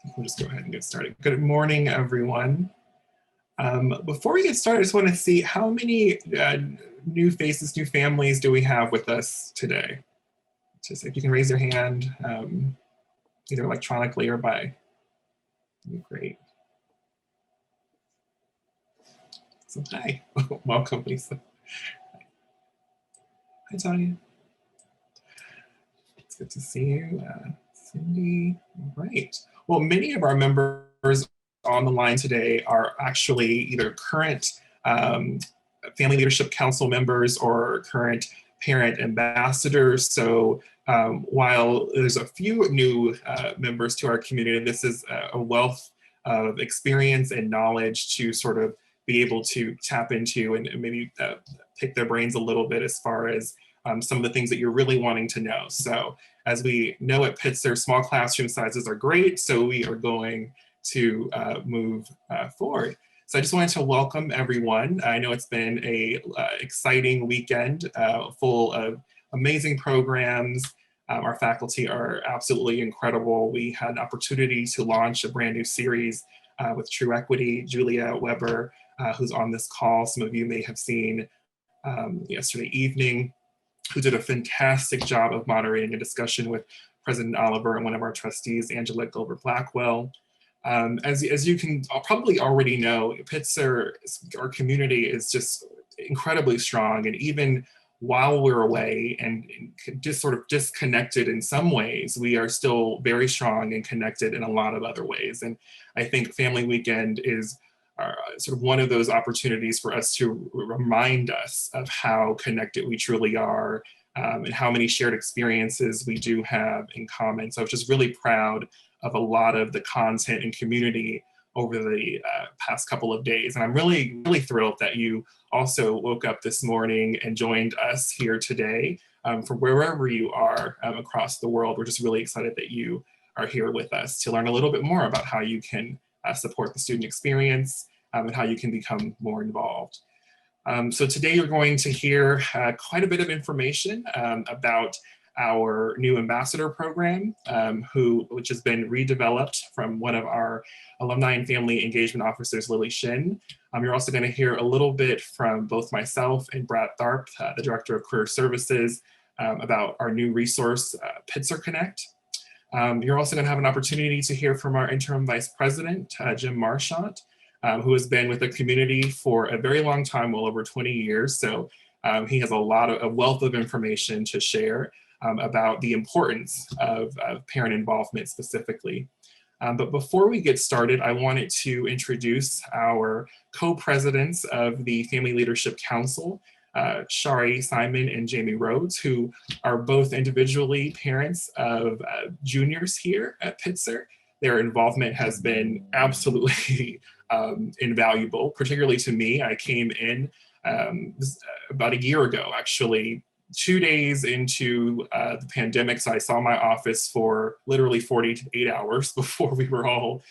We'll just go ahead and get started. Good morning, everyone. Before we get started, I just want to see how many new faces, new families do we have with us today? Just if you can raise your hand, either electronically or by. Great. So hi, welcome, Lisa. Hi, Tanya. It's good to see you, Cindy. All right. Well, many of our members on the line today are actually either current Family Leadership Council members or current parent ambassadors. So while there's a few new members to our community, this is a wealth of experience and knowledge to sort of be able to tap into and maybe pick their brains a little bit as far as some of the things that you're really wanting to know. So as we know at Pitzer, small classroom sizes are great, so we are going to move forward. So I just wanted to welcome everyone. I know it's been a exciting weekend full of amazing programs. Our faculty are absolutely incredible. We had an opportunity to launch a brand new series with True Equity. Julia Weber, who's on this call, some of you may have seen yesterday evening, who did a fantastic job of moderating a discussion with President Oliver and one of our trustees, Angela Gilbert-Blackwell. As you can probably already know, Pitzer, our community is just incredibly strong, and even while we're away and just sort of disconnected in some ways, we are still very strong and connected in a lot of other ways. And I think Family Weekend is sort of one of those opportunities for us to remind us of how connected we truly are and how many shared experiences we do have in common. So I was just really proud of a lot of the content and community over the past couple of days. And I'm really, really thrilled that you also woke up this morning and joined us here today from wherever you are across the world. We're just really excited that you are here with us to learn a little bit more about how you can support the student experience and how you can become more involved. So today you're going to hear quite a bit of information about our new ambassador program, which has been redeveloped from one of our alumni and family engagement officers, Lily Shin. You're also going to hear a little bit from both myself and Brad Tharp, the Director of Career Services, about our new resource, Pitzer Connect. You're also going to have an opportunity to hear from our interim vice president, Jim Marchant, who has been with the community for a very long time, well over 20 years. So he has a wealth of information to share about the importance of parent involvement specifically. But before we get started, I wanted to introduce our co-presidents of the Family Leadership Council, Shari Simon and Jamie Rhodes, who are both individually parents of juniors here at Pitzer. Their involvement has been absolutely invaluable, particularly to me. I came in about a year ago, actually, 2 days into the pandemic. So I saw my office for literally 48 hours before we were all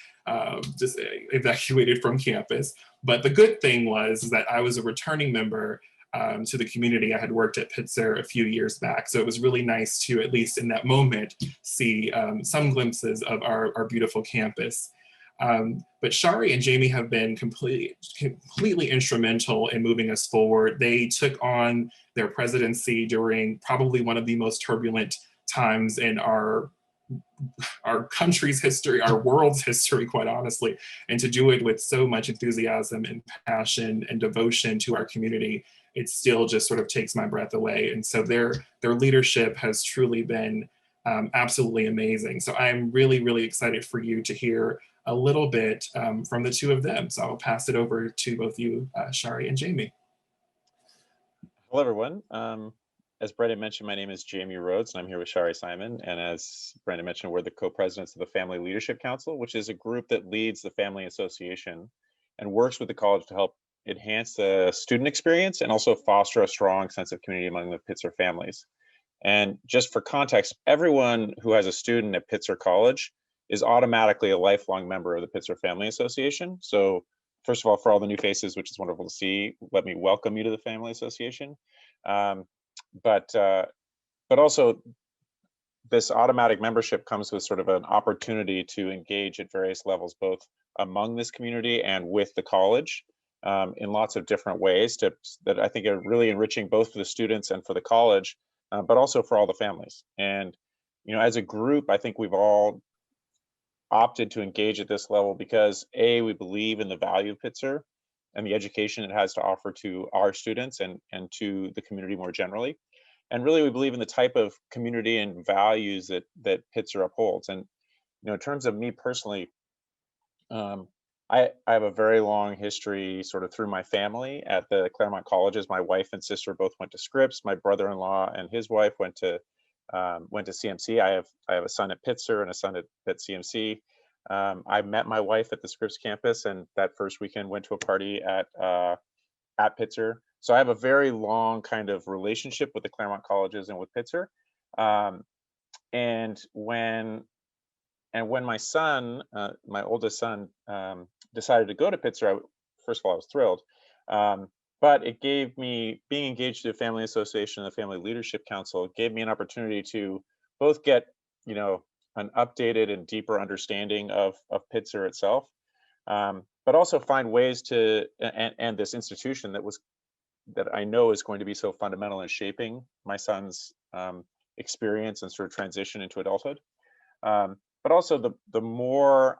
just evacuated from campus. But the good thing was that I was a returning member to the community. I had worked at Pitzer a few years back. So it was really nice to, at least in that moment, see some glimpses of our beautiful campus. But Shari and Jamie have been completely instrumental in moving us forward. They took on their presidency during probably one of the most turbulent times in our country's history, our world's history, quite honestly, and to do it with so much enthusiasm and passion and devotion to our community, it still just sort of takes my breath away. And so their leadership has truly been absolutely amazing. So I'm really, really excited for you to hear a little bit from the two of them. So I'll pass it over to both you, Shari and Jamie. Hello, everyone. As Brandon mentioned, my name is Jamie Rhodes, and I'm here with Shari Simon. And as Brandon mentioned, we're the co-presidents of the Family Leadership Council, which is a group that leads the Family Association and works with the college to help enhance the student experience and also foster a strong sense of community among the Pitzer families. And just for context, everyone who has a student at Pitzer College is automatically a lifelong member of the Pitzer Family Association. So first of all, for all the new faces, which is wonderful to see, let me welcome you to the Family Association. But also this automatic membership comes with sort of an opportunity to engage at various levels, both among this community and with the college, in lots of different ways that I think are really enriching both for the students and for the college, but also for all the families. And, you know, as a group, I think we've all opted to engage at this level because we believe in the value of Pitzer and the education it has to offer to our students and to the community more generally. And really, we believe in the type of community and values that Pitzer upholds. And, you know, in terms of me personally, I have a very long history sort of through my family at the Claremont colleges. My wife and sister both went to Scripps. My brother-in-law and his wife went to CMC. I have a son at Pitzer and a son at CMC. I met my wife at the Scripps campus, and that first weekend went to a party at Pitzer. So I have a very long kind of relationship with the Claremont colleges and with Pitzer. And when my son, my oldest son, decided to go to Pitzer, first of all, I was thrilled. But it gave me, being engaged to the Family Association and the Family Leadership Council, gave me an opportunity to both get, you know, an updated and deeper understanding of Pitzer itself, but also find ways to, and this institution that I know is going to be so fundamental in shaping my son's experience and sort of transition into adulthood. But also the more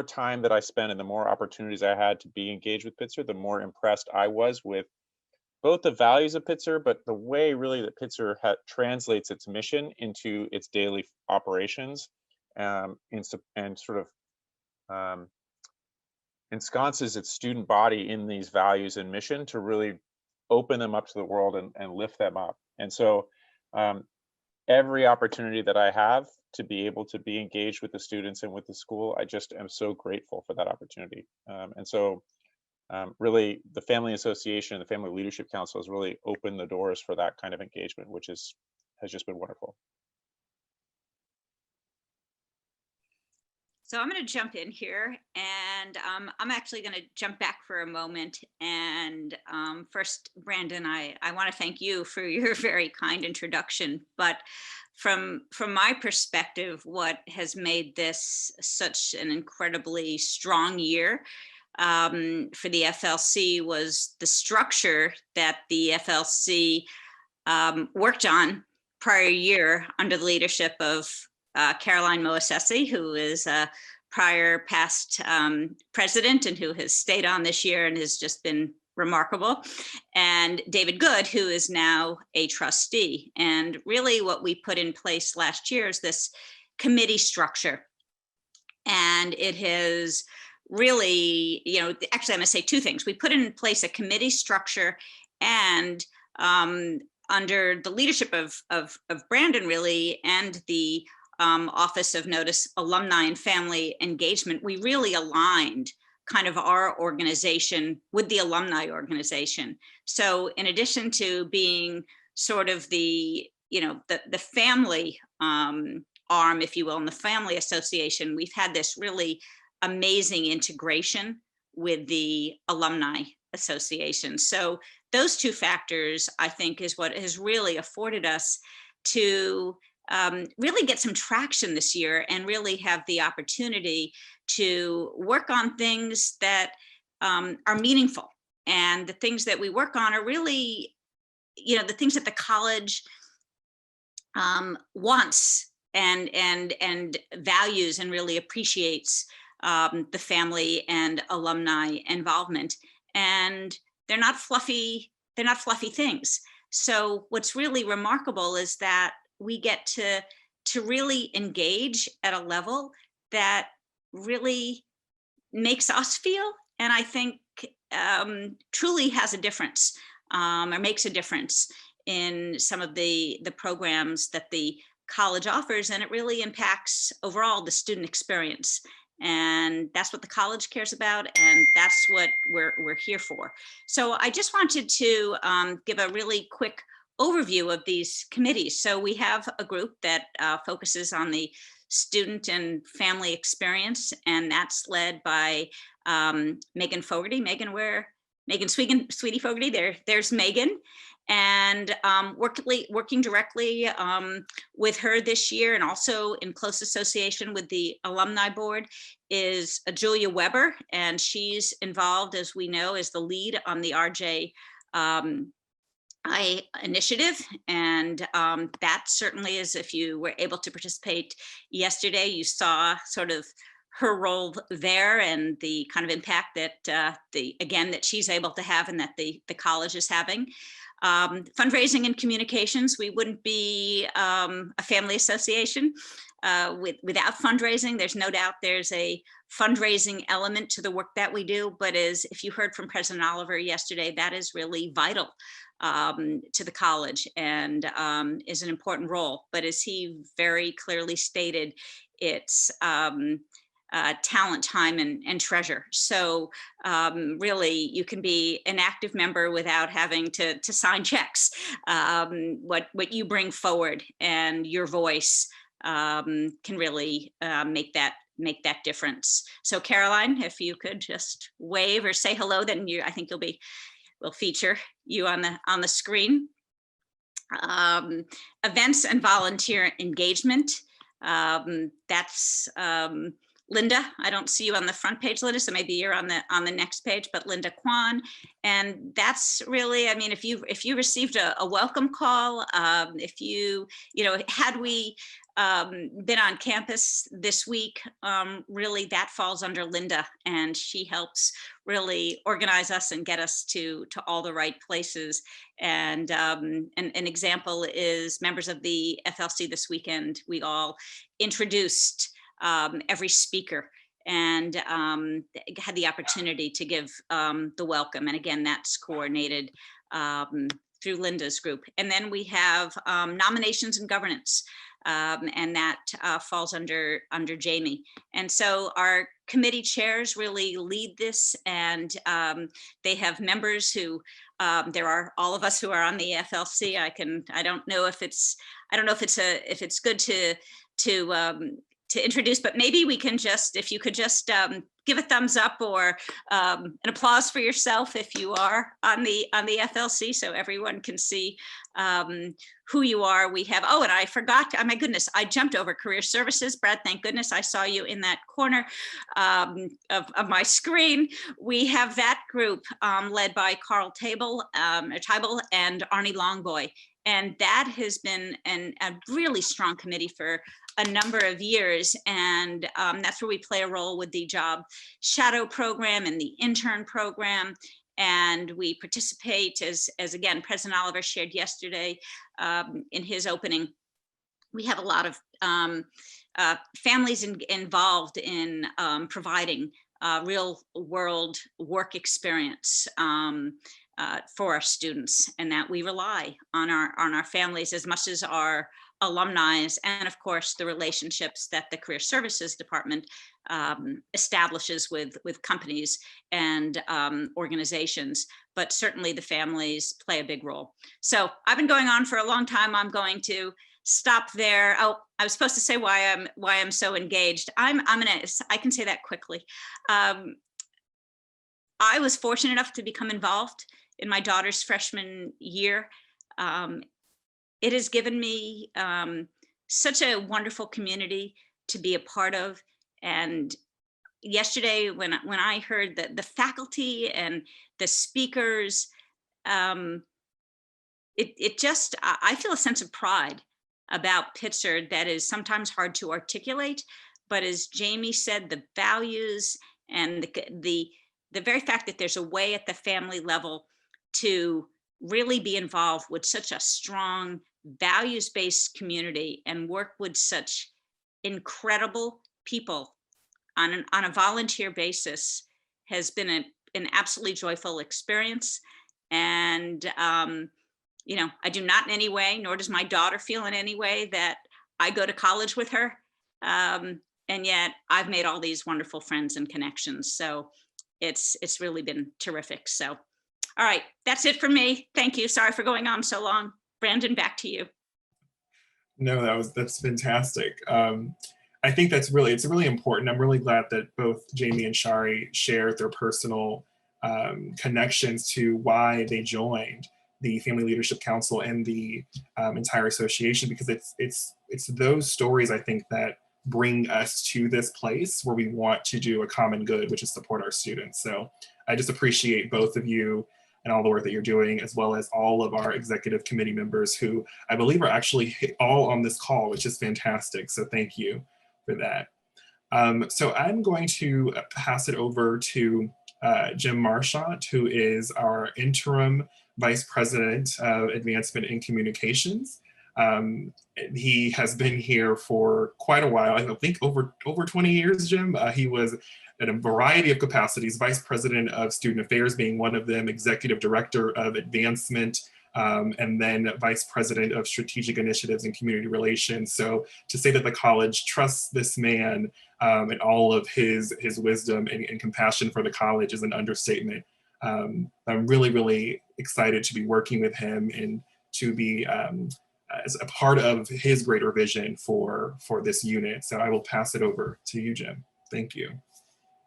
time that I spent and the more opportunities I had to be engaged with Pitzer, the more impressed I was with both the values of Pitzer, but the way really that Pitzer translates its mission into its daily operations, and sort of ensconces its student body in these values and mission to really open them up to the world and lift them up. And so every opportunity that I have to be able to be engaged with the students and with the school, I just am so grateful for that opportunity. And so really the Family Association and the Family Leadership Council has really opened the doors for that kind of engagement, which has just been wonderful. So I'm going to jump in here, and I'm actually going to jump back for a moment. And first, Brandon, I want to thank you for your very kind introduction. But from my perspective, what has made this such an incredibly strong year for the FLC was the structure that the FLC worked on prior year under the leadership of Caroline Moasesi, who is a prior past president and who has stayed on this year and has just been remarkable, and David Good, who is now a trustee. And really what we put in place last year is this committee structure. And it has really, you know, actually I'm gonna say two things. We put in place a committee structure, and under the leadership of Brandon really, and the Office of Notice Alumni and Family Engagement, we really aligned kind of our organization with the alumni organization. So in addition to being sort of the, you know, the family arm, if you will, in the Family Association, we've had this really amazing integration with the Alumni Association. So those two factors, I think, is what has really afforded us to really get some traction this year and really have the opportunity to work on things that are meaningful. And the things that we work on are really, you know, the things that the college wants and values and really appreciates the family and alumni involvement. And they're not fluffy things. So what's really remarkable is that we get to really engage at a level that really makes us feel, and I think truly has a difference, or makes a difference in some of the programs that the college offers, and it really impacts overall the student experience. And that's what the college cares about, and that's what we're here for. So I just wanted to give a really quick overview of these committees. So we have a group that focuses on the student and family experience, and that's led by Megan Fogarty. Megan, where Megan Sweetie Fogarty. There's Megan. And working directly with her this year, and also in close association with the Alumni Board, is Julia Weber, and she's involved, as we know, as the lead on the RJ initiative. And that certainly is, if you were able to participate yesterday, you saw sort of her role there and the kind of impact that that she's able to have and that the college is having. Fundraising and communications, we wouldn't be a family association without fundraising. There's no doubt there's a fundraising element to the work that we do, but as if you heard from President Oliver yesterday, that is really vital to the college and is an important role. But as he very clearly stated, it's talent, time, and treasure. So really, you can be an active member without having to sign checks. What you bring forward and your voice can really make that difference. So Caroline, if you could just wave or say hello, then I think we'll feature you on the screen. Events and volunteer engagement. That's Linda. I don't see you on the front page, Linda, so maybe you're on the next page, but Linda Kwan. And that's really, I mean, if you received a welcome call, if had we been on campus this week, really that falls under Linda, and she helps really organize us and get us to all the right places. And an example is members of the FLC this weekend, we all introduced every speaker and had the opportunity to give the welcome. And again, that's coordinated through Linda's group. And then we have nominations and governance, and that falls under Jamie. And so our committee chairs really lead this, and they have members who there are all of us who are on the FLC. I don't know if it's good to introduce, but maybe we can if you could just give a thumbs up or an applause for yourself if you are on the FLC, so everyone can see who you are. We have, and I forgot, oh my goodness, I jumped over career services. Brad, thank goodness I saw you in that corner of my screen. We have that group led by Carl Table and Arnie Longboy. And that has been a really strong committee for a number of years. And that's where we play a role with the job shadow program and the intern program. And we participate, as again, President Oliver shared yesterday in his opening. We have a lot of families involved in providing real world work experience for our students, and that we rely on our families as much as our alumni, and of course the relationships that the Career Services Department establishes with companies and organizations, but certainly the families play a big role. So I've been going on for a long time. I'm going to stop there. Oh, I was supposed to say why I'm so engaged. I can say that quickly. I was fortunate enough to become involved in my daughter's freshman year. It has given me such a wonderful community to be a part of. And yesterday, when I heard the faculty and the speakers, I feel a sense of pride about Pitzer that is sometimes hard to articulate. But as Jamie said, the values and the very fact that there's a way at the family level to really be involved with such a strong values-based community and work with such incredible people on a volunteer basis has been an absolutely joyful experience. And I do not in any way, nor does my daughter feel in any way, that I go to college with her, and yet I've made all these wonderful friends and connections. So it's really been terrific. So all right, that's it for me. Thank you. Sorry for going on so long. Brandon, back to you. No, that's fantastic. I think it's really important. I'm really glad that both Jamie and Shari shared their personal connections to why they joined the Family Leadership Council and the entire association, because it's those stories, I think, that bring us to this place where we want to do a common good, which is support our students. So I just appreciate both of you and all the work that you're doing, as well as all of our executive committee members who I believe are actually all on this call, which is fantastic. So thank you for that. So I'm going to pass it over to Jim Marchant, who is our interim Vice President of Advancement in Communications. He has been here for quite a while, I think over 20 years, Jim. He was in a variety of capacities, Vice President of Student Affairs being one of them, Executive Director of Advancement, and then Vice President of Strategic Initiatives and Community Relations. So to say that the college trusts this man and all of his wisdom and compassion for the college is an understatement. I'm really, really excited to be working with him and to be as a part of his greater vision for this unit. So I will pass it over to you, Jim. Thank you.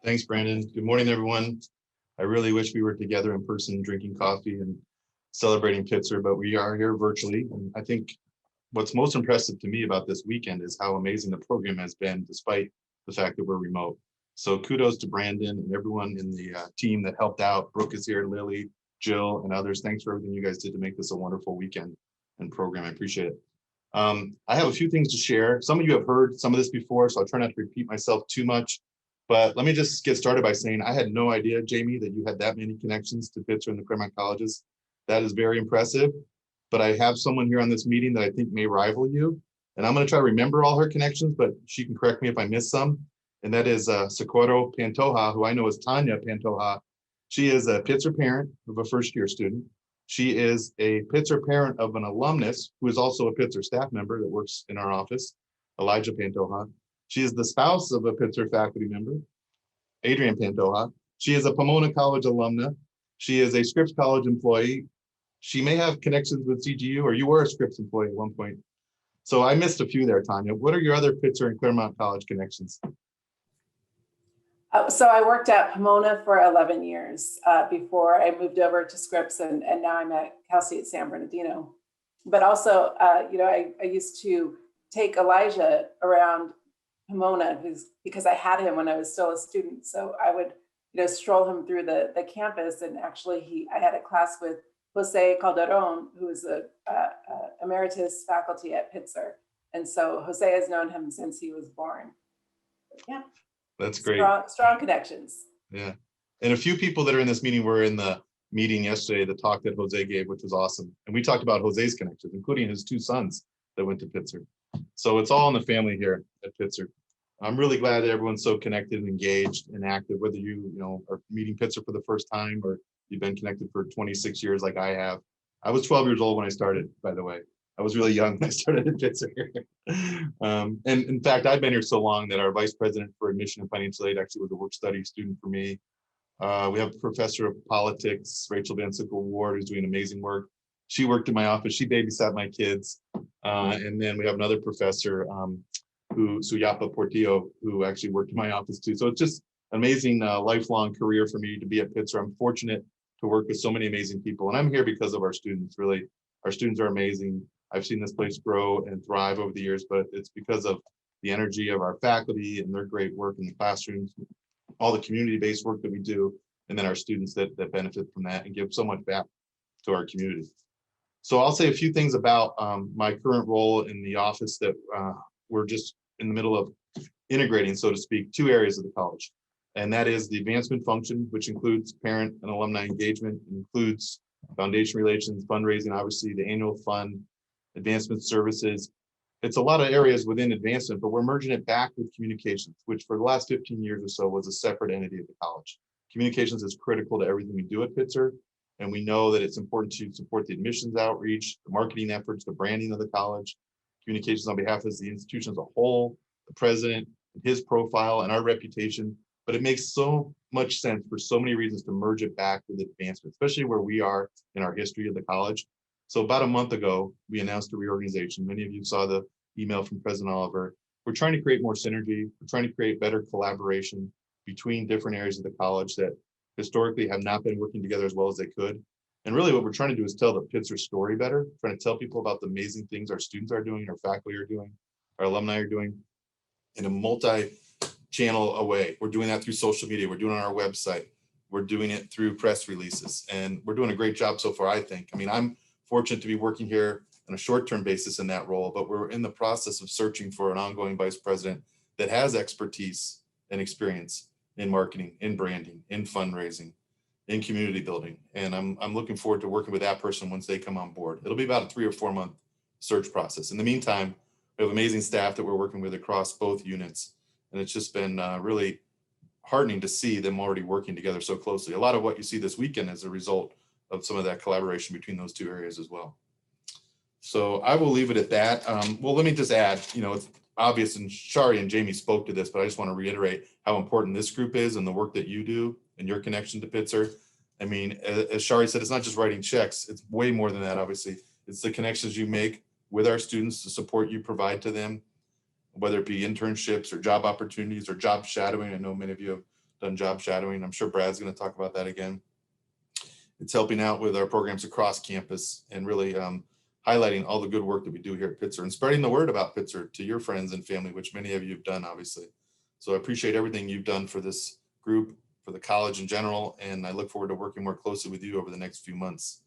Thanks, Brandon. Good morning, everyone. I really wish we were together in person, drinking coffee and celebrating Pitzer, but we are here virtually. And I think what's most impressive to me about this weekend is how amazing the program has been, despite the fact that we're remote. So kudos to Brandon and everyone in the team that helped out. Brooke is here, Lily, Jill, and others. Thanks for everything you guys did to make this a wonderful weekend and program. I appreciate it. I have a few things to share. Some of you have heard some of this before, so I'll try not to repeat myself too much. But let me just get started by saying I had no idea, Jamie, that you had that many connections to Pitzer and the Claremont colleges. That is very impressive. But I have someone here on this meeting that I think may rival you. And I'm going to try to remember all her connections, but she can correct me if I miss some. And that is Socorro Pantoja, who I know as Tanya Pantoja. She is a Pitzer parent of a first-year student. She is a Pitzer parent of an alumnus who is also a Pitzer staff member that works in our office, Elijah Pantoja. She is the spouse of a Pitzer faculty member, Adrian Pantoja. She is a Pomona College alumna. She is a Scripps College employee. She may have connections with CGU, or you were a Scripps employee at one point. So I missed a few there, Tanya. What are your other Pitzer and Claremont College connections? So I worked at Pomona for 11 years before I moved over to Scripps, and now I'm at Cal State San Bernardino. But also, I used to take Elijah around Pomona because I had him when I was still a student. So I would, stroll him through the campus. And actually, I had a class with Jose Calderon, who is a emeritus faculty at Pitzer. And so Jose has known him since he was born. Yeah. That's great. Strong connections. Yeah. And a few people that are in this meeting were in the meeting yesterday, the talk that Jose gave, which was awesome. And we talked about Jose's connections, including his two sons that went to Pitzer. So it's all in the family here at Pitzer. I'm really glad that everyone's so connected and engaged and active, whether you are meeting Pitzer for the first time or you've been connected for 26 years like I have. I was 12 years old when I started, by the way. I was really young when I started at Pitzer. And in fact, I've been here so long that our vice president for admission and financial aid actually was a work study student for me. We have a professor of politics, Rachel Van Sickle Ward, who's doing amazing work. She worked in my office. She babysat my kids. And then we have another professor, Suyapa Portillo, who actually worked in my office too. So it's just an amazing lifelong career for me to be at Pitzer. I'm fortunate to work with so many amazing people. And I'm here because of our students, really. Our students are amazing. I've seen this place grow and thrive over the years, but it's because of the energy of our faculty and their great work in the classrooms, all the community-based work that we do, and then our students that benefit from that and give so much back to our community. So I'll say a few things about my current role in the office that we're just in the middle of integrating, so to speak, two areas of the college. And that is the advancement function, which includes parent and alumni engagement, includes foundation relations, fundraising, obviously the annual fund, advancement services. It's a lot of areas within advancement, but we're merging it back with communications, which for the last 15 years or so was a separate entity of the college. Communications is critical to everything we do at Pitzer, and we know that it's important to support the admissions outreach, the marketing efforts, the branding of the college, communications on behalf of the institution as a whole, the president, his profile, and our reputation. But it makes so much sense for so many reasons to merge it back with advancement, especially where we are in our history of the college. So about a month ago, we announced a reorganization. Many of you saw the email from President Oliver. We're trying to create more synergy. We're trying to create better collaboration between different areas of the college that historically have not been working together as well as they could. And really what we're trying to do is tell the Pitzer story better, trying to tell people about the amazing things our students are doing, our faculty are doing, our alumni are doing in a multi-channel way. We're doing that through social media. We're doing it on our website. We're doing it through press releases, and we're doing a great job so far, I think. I mean, I'm fortunate to be working here on a short-term basis in that role, but we're in the process of searching for an ongoing vice president that has expertise and experience in marketing, in branding, in fundraising, in community building. And I'm looking forward to working with that person once they come on board. It'll be about a 3 or 4 month search process. In the meantime, we have amazing staff that we're working with across both units. And it's just been really heartening to see them already working together so closely. A lot of what you see this weekend is a result of some of that collaboration between those two areas as well. So I will leave it at that. Well, let me just add, you know, it's obvious, and Shari and Jamie spoke to this, but I just want to reiterate how important this group is and the work that you do and your connection to Pitzer. I mean, as Shari said, it's not just writing checks. It's way more than that, obviously. It's the connections you make with our students, the support you provide to them, whether it be internships or job opportunities or job shadowing. I know many of you have done job shadowing. I'm sure Brad's going to talk about that again. It's helping out with our programs across campus and really highlighting all the good work that we do here at Pitzer and spreading the word about Pitzer to your friends and family, which many of you have done, obviously. So I appreciate everything you've done for this group, for the college in general, and I look forward to working more closely with you over the next few months.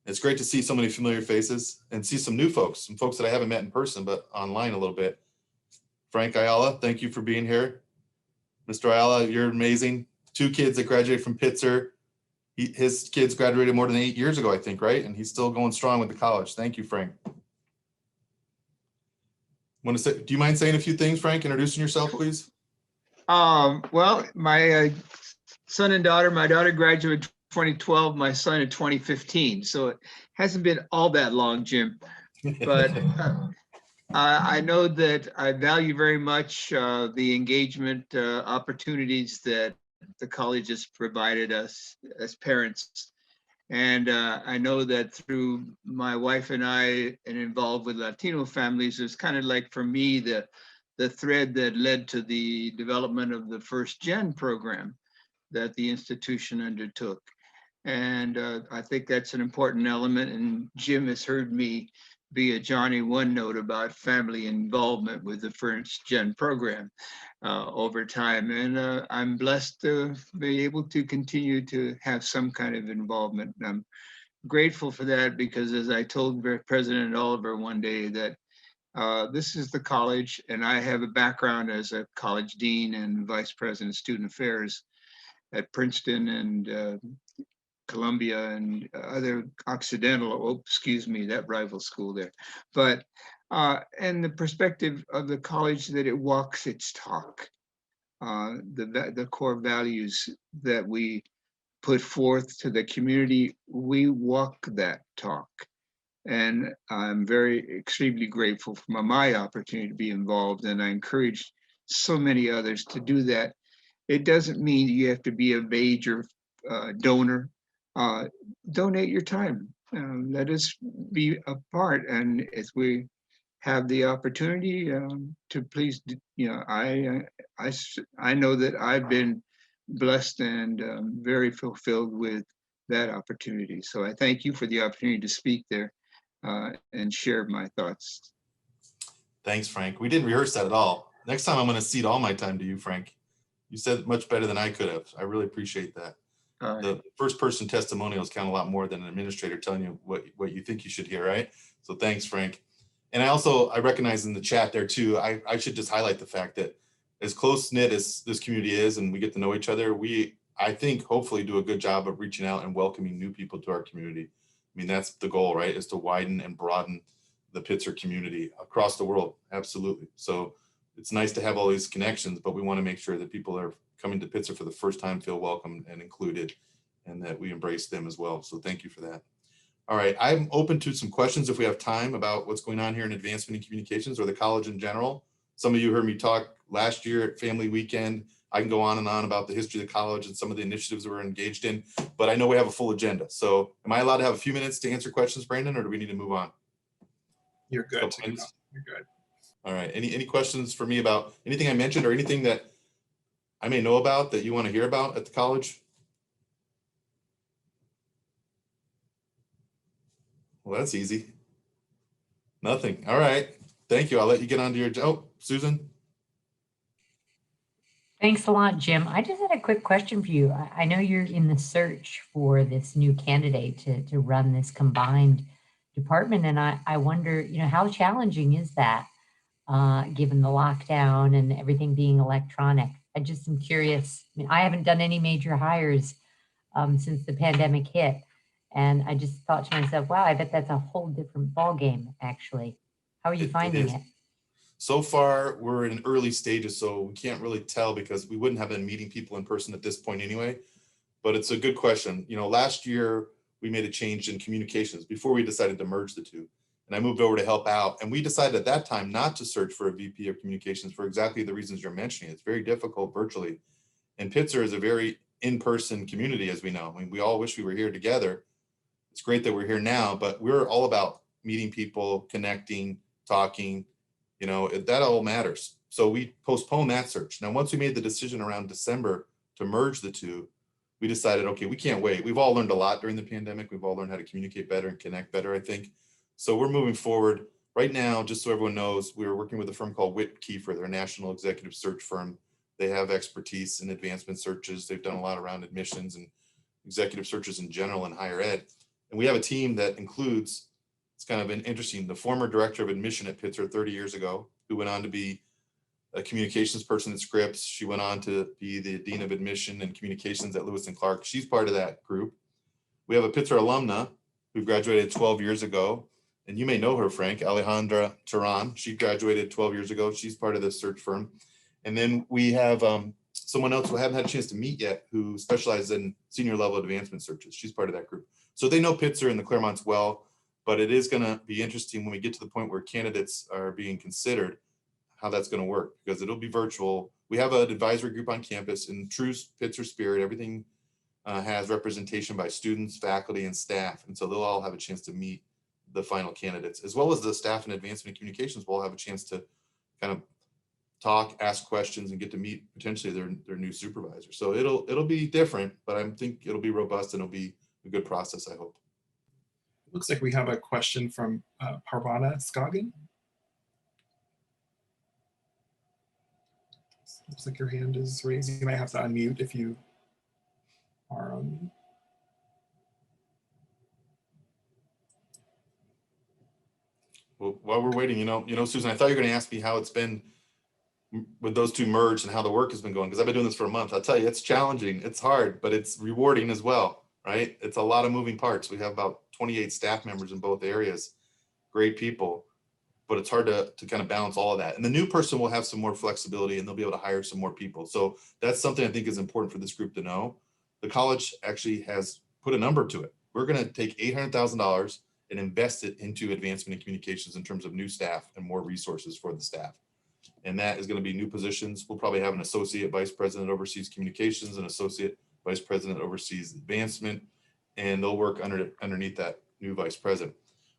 It's great to see so many familiar faces and see some new folks, some folks that I haven't met in person, but online a little bit. Frank Ayala, thank you for being here. Mr. Ayala, you're amazing. 2 kids that graduated from Pitzer. His kids graduated more than 8 years ago, I think, right? And he's still going strong with the college. Thank you, Frank. Want to say, do you mind saying a few things, Frank? Introducing yourself, please. Well, my son and daughter, my daughter graduated 2012, my son in 2015. So it hasn't been all that long, Jim. But I know that I value very much the engagement opportunities that the college has provided us as parents. And I know that through my wife and I and involved with Latino families, it's kind of like for me, the thread that led to the development of the First Gen program that the institution undertook. And I think that's an important element. And Jim has heard me be a Johnny One Note about family involvement with the First Gen program over time. And I'm blessed to be able to continue to have some kind of involvement. And I'm grateful for that because, as I told President Oliver one day, that this is the college, and I have a background as a college dean and vice president of student affairs at Princeton and Columbia and other Occidental, oh, excuse me, that rival school there. But and the perspective of the college that it walks its talk, the core values that we put forth to the community, we walk that talk. And I'm extremely grateful for my opportunity to be involved, and I encourage so many others to do that. It doesn't mean you have to be a major donor. Donate your time. Let us be a part, and as we have the opportunity to please, you know, I know that I've been blessed and very fulfilled with that opportunity. So I thank you for the opportunity to speak there and share my thoughts. Thanks, Frank. We didn't rehearse that at all. Next time I'm going to cede all my time to you, Frank. You said it much better than I could have. I really appreciate that. The first person testimonials count a lot more than an administrator telling you what you think you should hear, right? So thanks, Frank. And I recognize in the chat there too, I should just highlight the fact that as close knit as this community is and we get to know each other, I think hopefully do a good job of reaching out and welcoming new people to our community. I mean, that's the goal, right? Is to widen and broaden the Pitzer community across the world. Absolutely. So it's nice to have all these connections, but we want to make sure that people are coming to Pitzer for the first time feel welcome and included, and that we embrace them as well. So thank you for that. All right, I'm open to some questions if we have time about what's going on here in advancement in communications or the college in general. Some of you heard me talk last year at Family Weekend. I can go on and on about the history of the college and some of the initiatives we're engaged in, but I know we have a full agenda. So am I allowed to have a few minutes to answer questions, Brandon, or do we need to move on? You're good. You're good. All right, any questions for me about anything I mentioned or anything that I may know about that you want to hear about at the college? Well, that's easy. Nothing. All right. Thank you. I'll let you get on to your, oh, Susan. Thanks a lot, Jim. I just had a quick question for you. I know you're in the search for this new candidate to run this combined department, and I wonder, how challenging is that, given the lockdown and everything being electronic? I just am curious. I mean, I haven't done any major hires since the pandemic hit, and I just thought to myself, wow, I bet that's a whole different ballgame, actually. How are you It finding is. it? So far, we're in early stages, so we can't really tell because we wouldn't have been meeting people in person at this point anyway. But it's a good question. Last year we made a change in communications before we decided to merge the two. And I moved over to help out. And we decided at that time not to search for a VP of communications for exactly the reasons you're mentioning. It's very difficult virtually. And Pitzer is a very in-person community, as we know. I mean, we all wish we were here together. It's great that we're here now, but we're all about meeting people, connecting, talking. That all matters. So we postponed that search. Now, once we made the decision around December to merge the two, we decided, okay, we can't wait. We've all learned a lot during the pandemic. We've all learned how to communicate better and connect better, I think. So we're moving forward. Right now, just so everyone knows, we're working with a firm called Whit Kiefer. They're a national executive search firm. They have expertise in advancement searches. They've done a lot around admissions and executive searches in general in higher ed. And we have a team that includes, it's kind of been interesting, the former director of admission at Pitzer 30 years ago, who went on to be a communications person at Scripps. She went on to be the dean of admission and communications at Lewis and Clark. She's part of that group. We have a Pitzer alumna who graduated 12 years ago. And you may know her, Frank, Alejandra Turan. She graduated 12 years ago. She's part of this search firm. And then we have someone else who I haven't had a chance to meet yet who specializes in senior level advancement searches. She's part of that group. So they know Pitzer and the Claremonts well. But it is going to be interesting when we get to the point where candidates are being considered, how that's going to work, because it'll be virtual. We have an advisory group on campus in true Pitzer spirit. Everything has representation by students, faculty, and staff. And so they'll all have a chance to meet the final candidates, as well as the staff and advancement communications will have a chance to kind of talk, ask questions, and get to meet potentially their new supervisor. So it'll be different, but I think it'll be robust and it'll be a good process, I hope. Looks like we have a question from Parvana Scoggin. Looks like your hand is raised. You might have to unmute if you are on mute. Well, while we're waiting, Susan, I thought you were going to ask me how it's been with those two merged and how the work has been going, because I've been doing this for a month. I'll tell you, it's challenging, it's hard, but it's rewarding as well, right? It's a lot of moving parts. We have about 28 staff members in both areas, great people, but it's hard to kind of balance all of that. And the new person will have some more flexibility and they'll be able to hire some more people. So that's something I think is important for this group to know. The college actually has put a number to it. We're going to take $800,000 and invest it into advancement in communications in terms of new staff and more resources for the staff. And that is going to be new positions. We'll probably have an associate vice president that oversees communications, an associate vice president that oversees advancement, and they'll work underneath that new vice president.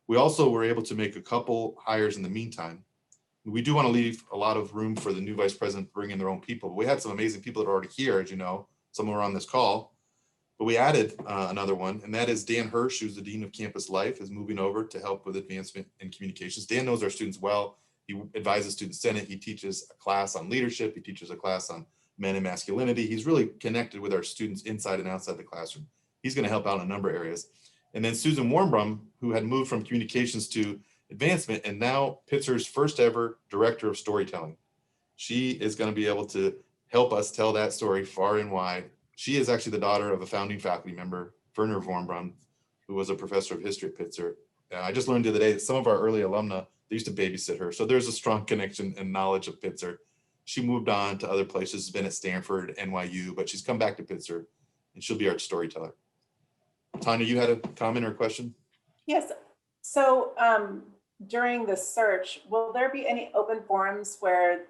We also were able to make a couple hires in the meantime. We do want to leave a lot of room for the new vice president to bring in their own people. But we had some amazing people that are already here, as you know, some were on this call. But we added another one, and that is Dan Hirsch, who's the Dean of Campus Life, is moving over to help with advancement in communications. Dan knows our students well. He advises Student Senate. He teaches a class on leadership. He teaches a class on men and masculinity. He's really connected with our students inside and outside the classroom. He's going to help out in a number of areas. And then Susan Warmbrum, who had moved from communications to advancement and now Pitzer's first ever director of storytelling. She is going to be able to help us tell that story far and wide. She is actually the daughter of a founding faculty member, Werner Warmbrum, who was a professor of history at Pitzer. I just learned the other day that some of our early alumni, they used to babysit her. So there's a strong connection and knowledge of Pitzer. She moved on to other places, has been at Stanford, NYU, but she's come back to Pitzer and she'll be our storyteller. Tanya, you had a comment or a question? Yes. So during the search, will there be any open forums where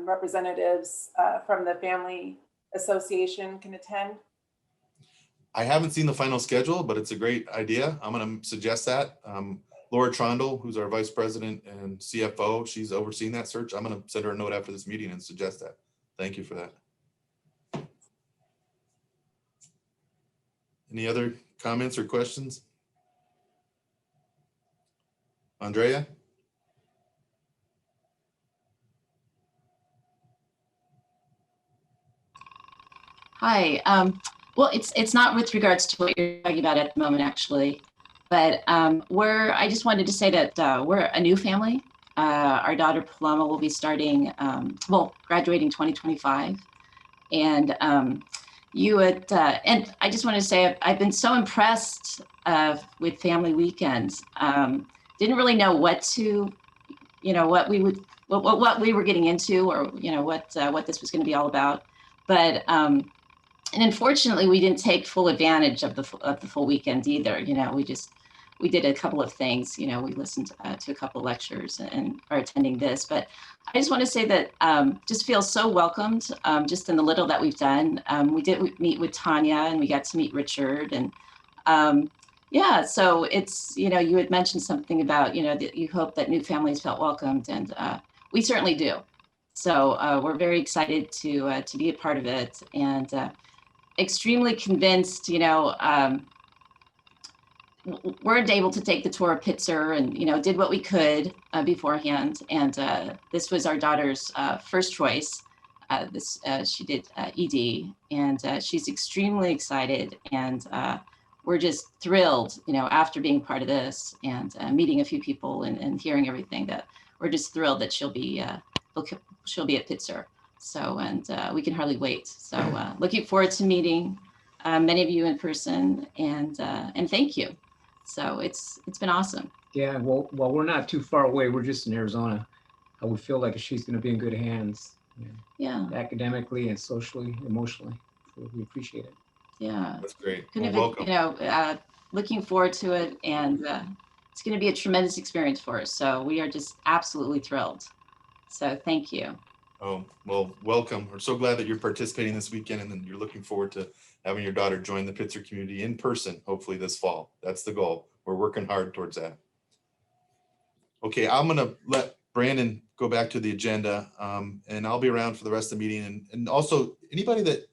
representatives from the Family Association can attend? I haven't seen the final schedule, but it's a great idea. I'm going to suggest that. Laura Trondle, who's our vice president and CFO, she's overseeing that search. I'm going to send her a note after this meeting and suggest that. Thank you for that. Any other comments or questions? Andrea? Hi. Well, it's not with regards to what you're talking about at the moment, actually, but I just wanted to say that we're a new family. Our daughter Paloma will be starting, graduating 2025, and and I just wanted to say I've been so impressed with family weekends. Didn't really know what we were getting into, or what this was going to be all about, but. And unfortunately, we didn't take full advantage of the full weekend either. We did a couple of things. We listened to a couple of lectures and are attending this. But I just want to say that just feel so welcomed just in the little that we've done. We did meet with Tanya, and we got to meet Richard. And yeah, so it's, you had mentioned something about, that you hope that new families felt welcomed. And we certainly do. So we're very excited to be a part of it. And extremely convinced, weren't able to take the tour of Pitzer, and, did what we could beforehand. And this was our daughter's first choice. She did ED, and she's extremely excited. And we're just thrilled, after being part of this and meeting a few people and hearing everything, that we're just thrilled that she'll be at Pitzer. So, and we can hardly wait. So looking forward to meeting many of you in person, and thank you. So it's been awesome. Yeah, well, we're not too far away. We're just in Arizona. I would feel like she's going to be in good hands. Yeah. Academically and socially, emotionally. So we appreciate it. Yeah. That's great. Welcome. Looking forward to it, and it's going to be a tremendous experience for us. So we are just absolutely thrilled. So thank you. Oh, well, welcome. We're so glad that you're participating this weekend, and then you're looking forward to having your daughter join the Pitzer community in person, hopefully this fall. That's the goal. We're working hard towards that. Okay, I'm going to let Brandon go back to the agenda, and I'll be around for the rest of the meeting. And also, anybody that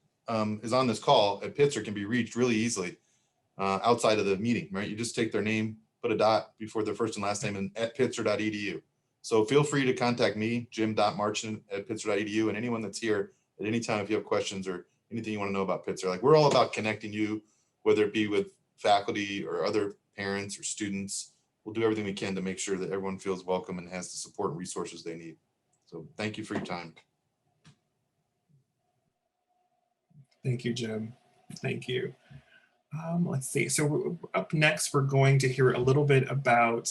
is on this call at Pitzer can be reached really easily outside of the meeting, right? You just take their name, put a dot before their first and last name, and at pitzer.edu. So feel free to contact me, jim.marchant@pitzer.edu, and anyone that's here at any time if you have questions or anything you want to know about Pitzer. Like, we're all about connecting you, whether it be with faculty or other parents or students. We'll do everything we can to make sure that everyone feels welcome and has the support and resources they need. So thank you for your time. Thank you, Jim. Thank you. Let's see. So up next, we're going to hear a little bit about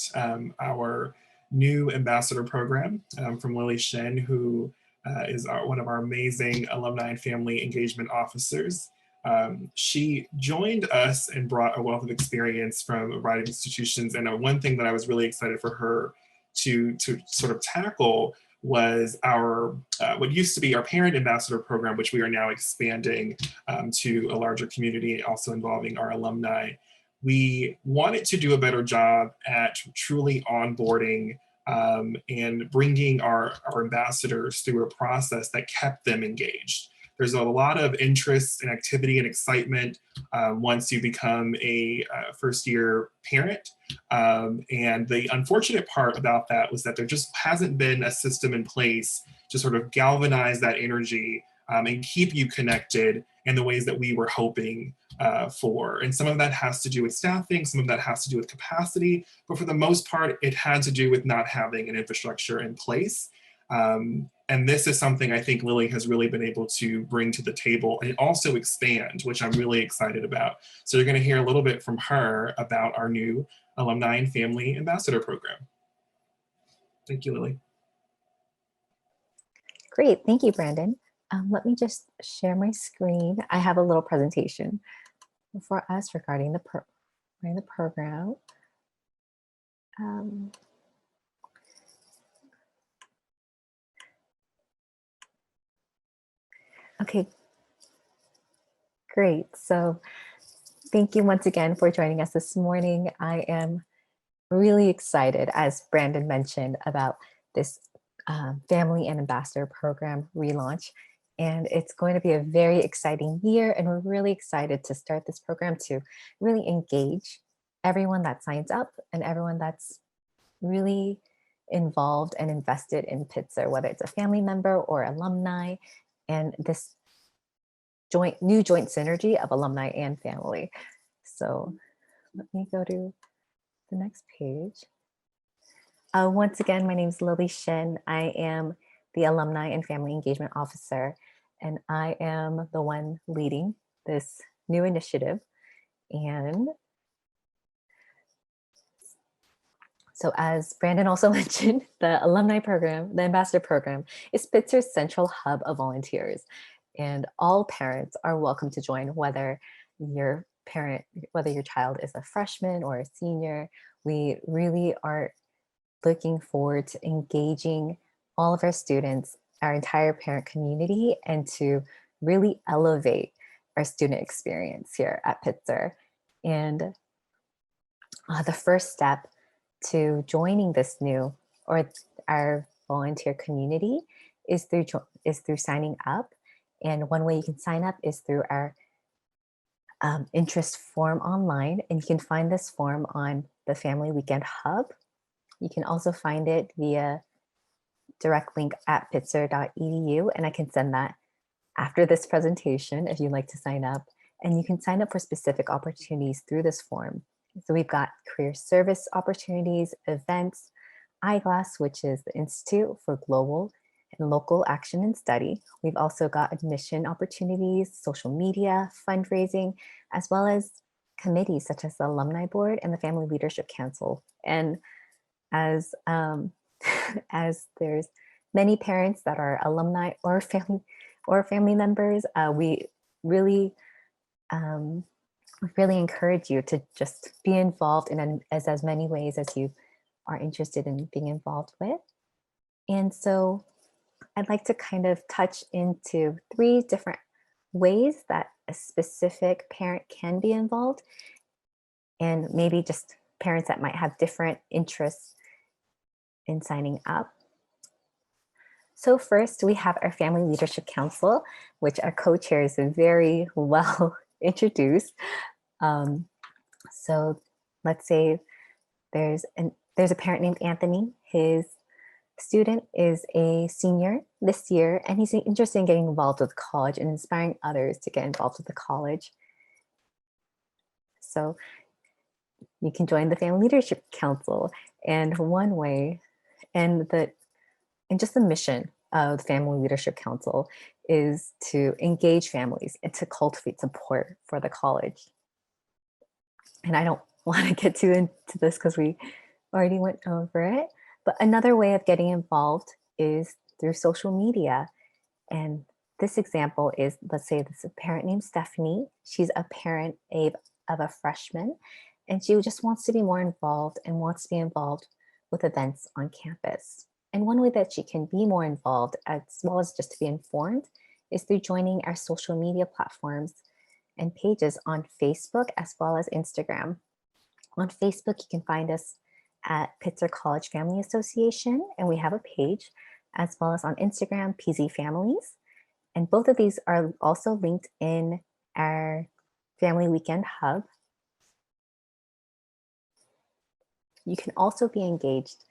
our new ambassador program from Lily Shen, who is one of our amazing alumni and family engagement officers. She joined us and brought a wealth of experience from a variety of institutions. And one thing that I was really excited for her to sort of tackle was our what used to be our parent ambassador program, which we are now expanding to a larger community, also involving our alumni. We wanted to do a better job at truly onboarding and bringing our ambassadors through a process that kept them engaged. There's a lot of interest and activity and excitement once you become a first-year parent. And the unfortunate part about that was that there just hasn't been a system in place to sort of galvanize that energy and keep you connected in the ways that we were hoping for. And some of that has to do with staffing, some of that has to do with capacity, but for the most part, it had to do with not having an infrastructure in place. And this is something I think Lily has really been able to bring to the table and also expand, which I'm really excited about. So you're going to hear a little bit from her about our new Alumni and Family Ambassador Program. Thank you, Lily. Great, thank you, Brandon. Let me just share my screen. I have a little presentation for us regarding the program. Okay, great. So thank you once again for joining us this morning. I am really excited, as Brandon mentioned, about this Family and Ambassador Program relaunch. And it's going to be a very exciting year, and we're really excited to start this program to really engage everyone that signs up and everyone that's really involved and invested in Pitzer, whether it's a family member or alumni, and this new joint synergy of alumni and family. So let me go to the next page. Once again, my name is Lily Shin. I am the Alumni and Family Engagement Officer, and I am the one leading this new initiative. And so as Brandon also mentioned, the Alumni Program, the Ambassador Program, is Pitzer's central hub of volunteers. And all parents are welcome to join, whether your child is a freshman or a senior. We really are looking forward to engaging all of our students, our entire parent community, and to really elevate our student experience here at Pitzer. And the first step to joining this new, or our volunteer community, is through signing up. And one way you can sign up is through our interest form online, and you can find this form on the Family Weekend Hub. You can also find it via direct link at pitzer.edu, and I can send that after this presentation if you'd like to sign up. And you can sign up for specific opportunities through this form. So we've got career service opportunities, events, Eyeglass, which is the Institute for Global and Local Action and Study. We've also got admission opportunities, social media, fundraising, as well as committees such as the Alumni Board and the Family Leadership Council. And as as there's many parents that are alumni or family members, we really encourage you to just be involved in as many ways as you are interested in being involved with. And so I'd like to kind of touch into 3 different ways that a specific parent can be involved, and maybe just parents that might have different interests in signing up. So first, we have our Family Leadership Council, which our co-chairs are very well introduced. So let's say there's a parent named Anthony. His student is a senior this year, and he's interested in getting involved with college and inspiring others to get involved with the college. So you can join the Family Leadership Council, and one way, and just the mission of the Family Leadership Council is to engage families and to cultivate support for the college. And I don't want to get too into this because we already went over it, but another way of getting involved is through social media. And this example is, let's say this is a parent named Stephanie. She's a parent of a freshman, and she just wants to be more involved and wants to be involved with events on campus. And one way that she can be more involved, as well as just to be informed, is through joining our social media platforms and pages on Facebook as well as Instagram. On Facebook, you can find us at Pitzer College Family Association, and we have a page, as well as on Instagram, PZ Families. And both of these are also linked in our Family Weekend Hub. You can also be engaged,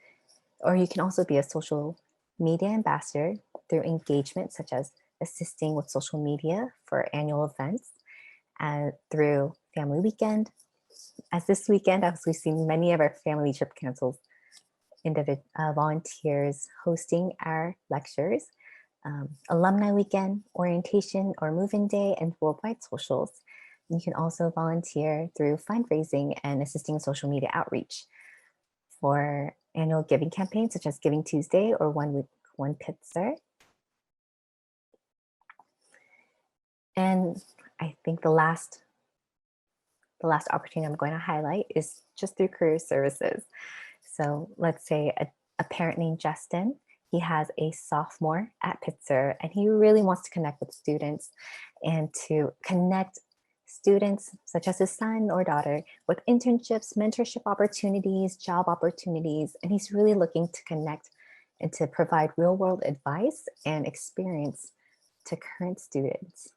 or you can also be a social media ambassador through engagement, such as assisting with social media for annual events, through Family Weekend. As this weekend, as we've seen many of our Family Leadership Councils volunteers hosting our lectures, Alumni Weekend, Orientation or Move-In Day, and Worldwide Socials. You can also volunteer through fundraising and assisting social media outreach for annual giving campaigns such as Giving Tuesday or One Week, One Pitzer. And I think the last opportunity I'm going to highlight is just through career services. So let's say a parent named Justin, he has a sophomore at Pitzer, and he really wants to connect with students and to connect students such as his son or daughter with internships, mentorship opportunities, job opportunities, and he's really looking to connect and to provide real world advice and experience to current students.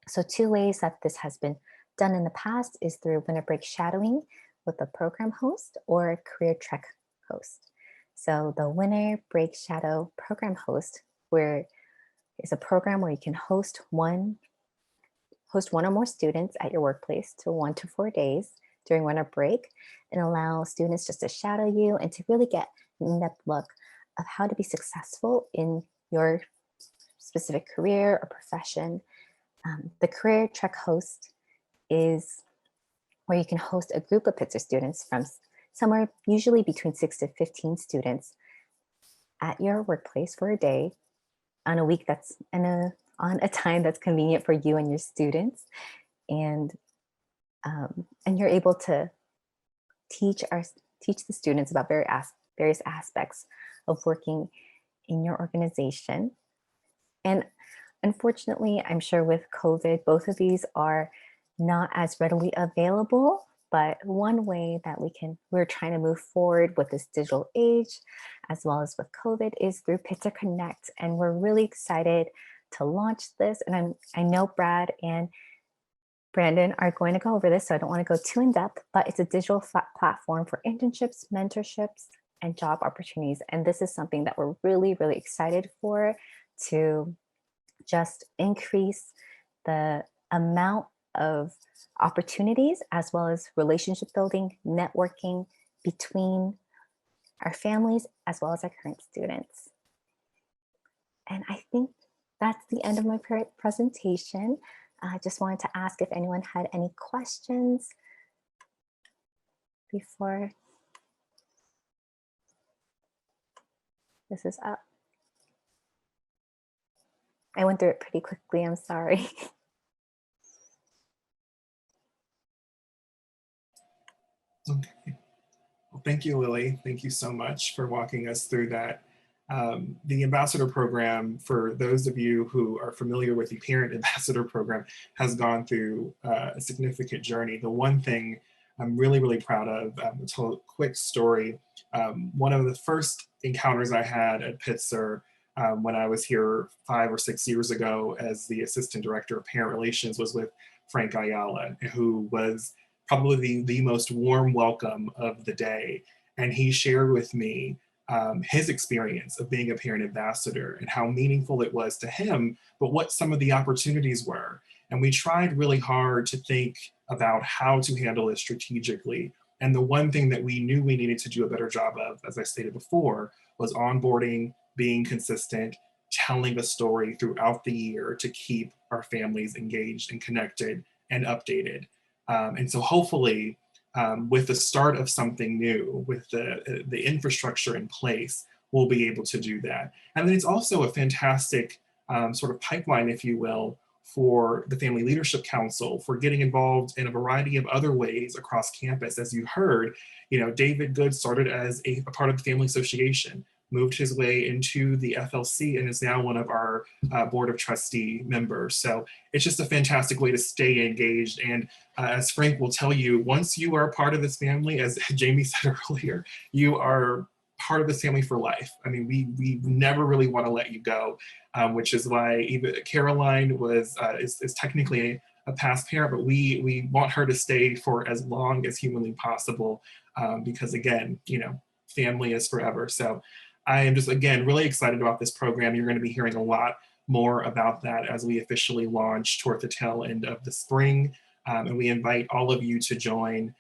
So 2 ways that this has been done in the past is through winter break shadowing with a program host or a career trek host. So the Winter Break Shadow program host, where is a program where you can host one or more students at your workplace to 1 to 4 days during winter break, and allow students just to shadow you and to really get an in-depth look of how to be successful in your specific career or profession. The Career Trek host is where you can host a group of Pitzer students from somewhere usually between 6 to 15 students at your workplace for a day on a week that's on a time that's convenient for you and your students. And you're able to teach the students about various aspects of working in your organization. And unfortunately, I'm sure with COVID, both of these are not as readily available, but one way that we're trying to move forward with this digital age, as well as with COVID, is through Pitzer Connect. And we're really excited to launch this. And I know Brad and Brandon are going to go over this, so I don't want to go too in depth, but it's a digital platform for internships, mentorships, and job opportunities. And this is something that we're really, really excited for, to just increase the amount of opportunities as well as relationship building, networking between our families as well as our current students. And I think that's the end of my presentation. I just wanted to ask if anyone had any questions before this is up. I went through it pretty quickly, I'm sorry. Okay. Well, thank you, Lily. Thank you so much for walking us through that. The Ambassador Program, for those of you who are familiar with the Parent Ambassador Program, has gone through a significant journey. The one thing I'm really, really proud of, I'll tell a quick story. One of the first encounters I had at Pitzer when I was here 5 or 6 years ago as the Assistant Director of Parent Relations was with Frank Ayala, who was probably the most warm welcome of the day. And he shared with me his experience of being a parent ambassador and how meaningful it was to him, but what some of the opportunities were. And we tried really hard to think about how to handle it strategically. And the one thing that we knew we needed to do a better job of, as I stated before, was onboarding, being consistent, telling a story throughout the year to keep our families engaged and connected and updated. And so hopefully, with the start of something new, with the infrastructure in place, we'll be able to do that. And then it's also a fantastic sort of pipeline, if you will, for the Family Leadership Council, for getting involved in a variety of other ways across campus. As you heard, David Good started as a part of the Family Association, moved his way into the FLC, and is now one of our Board of Trustee members. So it's just a fantastic way to stay engaged. And as Frank will tell you, once you are part of this family, as Jamie said earlier, you are part of this family for life. I mean, we never really want to let you go, which is why even Caroline is technically a past parent, but we want her to stay for as long as humanly possible, because again, family is forever. So I am just, again, really excited about this program. You're going to be hearing a lot more about that as we officially launch toward the tail end of the spring. And we invite all of you to join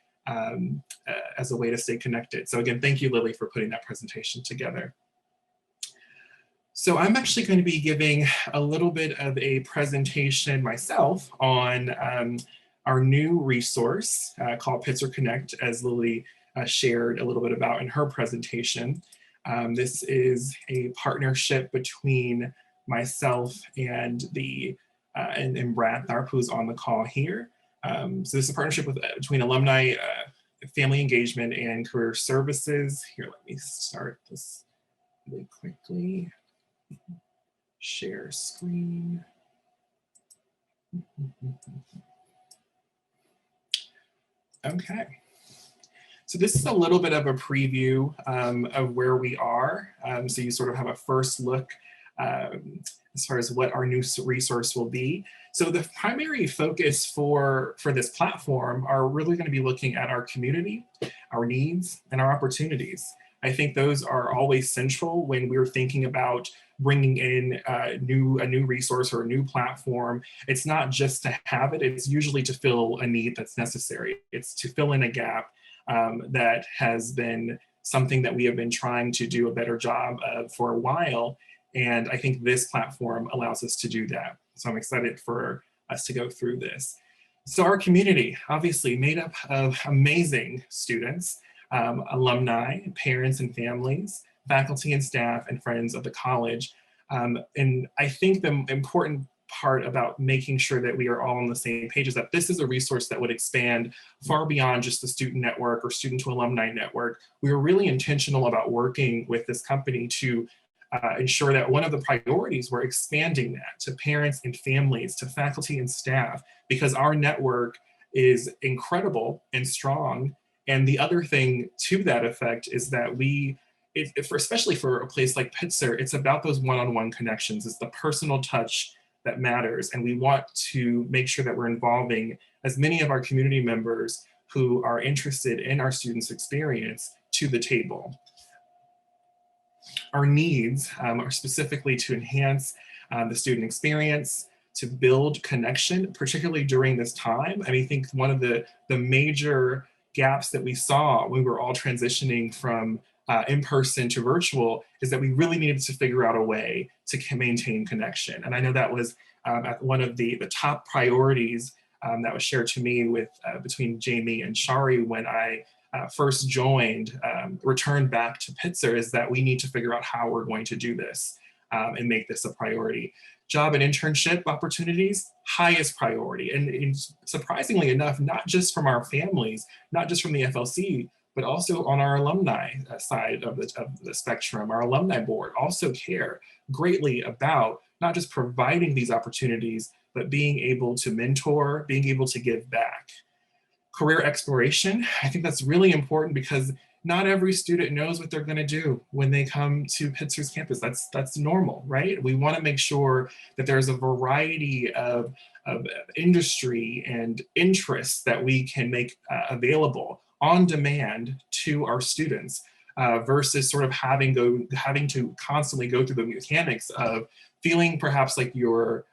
as a way to stay connected. So again, thank you, Lily, for putting that presentation together. So I'm actually going to be giving a little bit of a presentation myself on our new resource called Pitzer Connect, as Lily shared a little bit about in her presentation. This is a partnership between myself and and Brad Tharp, who's on the call here. So this is a partnership between Alumni Family Engagement and Career Services. Here, let me start this really quickly. Share screen. Okay. So this is a little bit of a preview of where we are. So you sort of have a first look as far as what our new resource will be. So the primary focus for this platform are really going to be looking at our community, our needs, and our opportunities. I think those are always central when we're thinking about bringing in a new resource or a new platform. It's not just to have it, it's usually to fill a need that's necessary. It's to fill in a gap that has been something that we have been trying to do a better job of for a while. And I think this platform allows us to do that. So I'm excited for us to go through this. So our community, obviously made up of amazing students, alumni, parents and families, faculty and staff, and friends of the college. And I think the important part about making sure that we are all on the same page is that this is a resource that would expand far beyond just the student network or student to alumni network. We were really intentional about working with this company to ensure that one of the priorities were expanding that to parents and families, to faculty and staff, because our network is incredible and strong. And the other thing to that effect is that especially for a place like Pitzer, it's about those one-on-one connections. It's the personal touch that matters. And we want to make sure that we're involving as many of our community members who are interested in our students' experience to the table. Our needs are specifically to enhance the student experience, to build connection, particularly during this time. I mean, I think one of the major gaps that we saw when we were all transitioning from in-person to virtual is that we really needed to figure out a way to maintain connection. And I know that was one of the top priorities that was shared to me with between Jamie and Shari when I first returned back to Pitzer, is that we need to figure out how we're going to do this and make this a priority. Job and internship opportunities, highest priority. And surprisingly enough, not just from our families, not just from the FLC, but also on our alumni side of the spectrum. Our alumni board also care greatly about not just providing these opportunities, but being able to mentor, being able to give back. Career exploration, I think that's really important because not every student knows what they're going to do when they come to Pitzer's campus. That's normal, right? We want to make sure that there's a variety of industry and interests that we can make available on demand to our students versus sort of having to constantly go through the mechanics of feeling perhaps like you're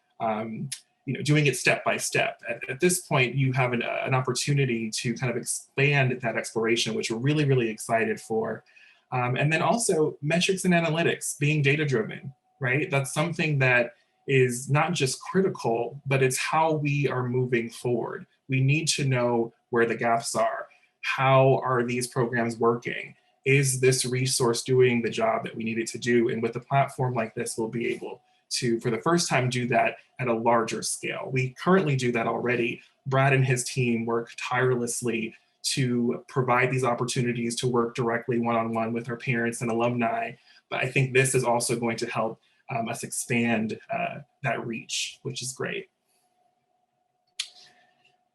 doing it step by step. At this point, you have an opportunity to kind of expand that exploration, which we're really, really excited for. And then also metrics and analytics, being data-driven, right? That's something that is not just critical, but it's how we are moving forward. We need to know where the gaps are. How are these programs working? Is this resource doing the job that we need it to do? And with a platform like this, we'll be able to, for the first time, do that at a larger scale. We currently do that already. Brad and his team work tirelessly to provide these opportunities to work directly one-on-one with our parents and alumni. But I think this is also going to help us expand that reach, which is great.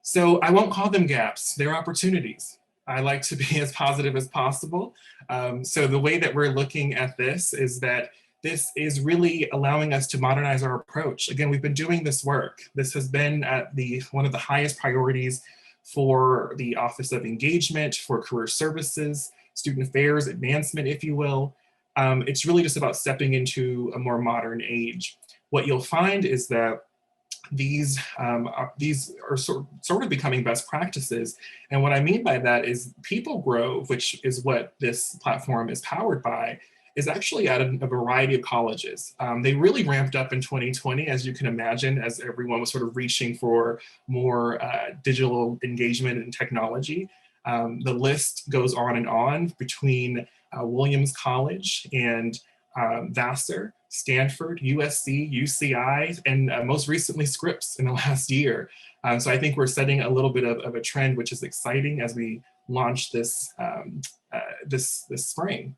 So I won't call them gaps, they're opportunities. I like to be as positive as possible. So the way that we're looking at this is that this is really allowing us to modernize our approach. Again, we've been doing this work. This has been at one of the highest priorities for the Office of Engagement, for Career Services, Student Affairs, advancement, if you will. It's really just about stepping into a more modern age. What you'll find is that these are sort of becoming best practices. And what I mean by that is People Grove, which is what this platform is powered by, is actually at a variety of colleges. They really ramped up in 2020, as you can imagine, as everyone was sort of reaching for more digital engagement and technology. The list goes on and on between Williams College and Vassar, Stanford, USC, UCI, and most recently Scripps in the last year. So I think we're setting a little bit of a trend, which is exciting as we launch this this spring.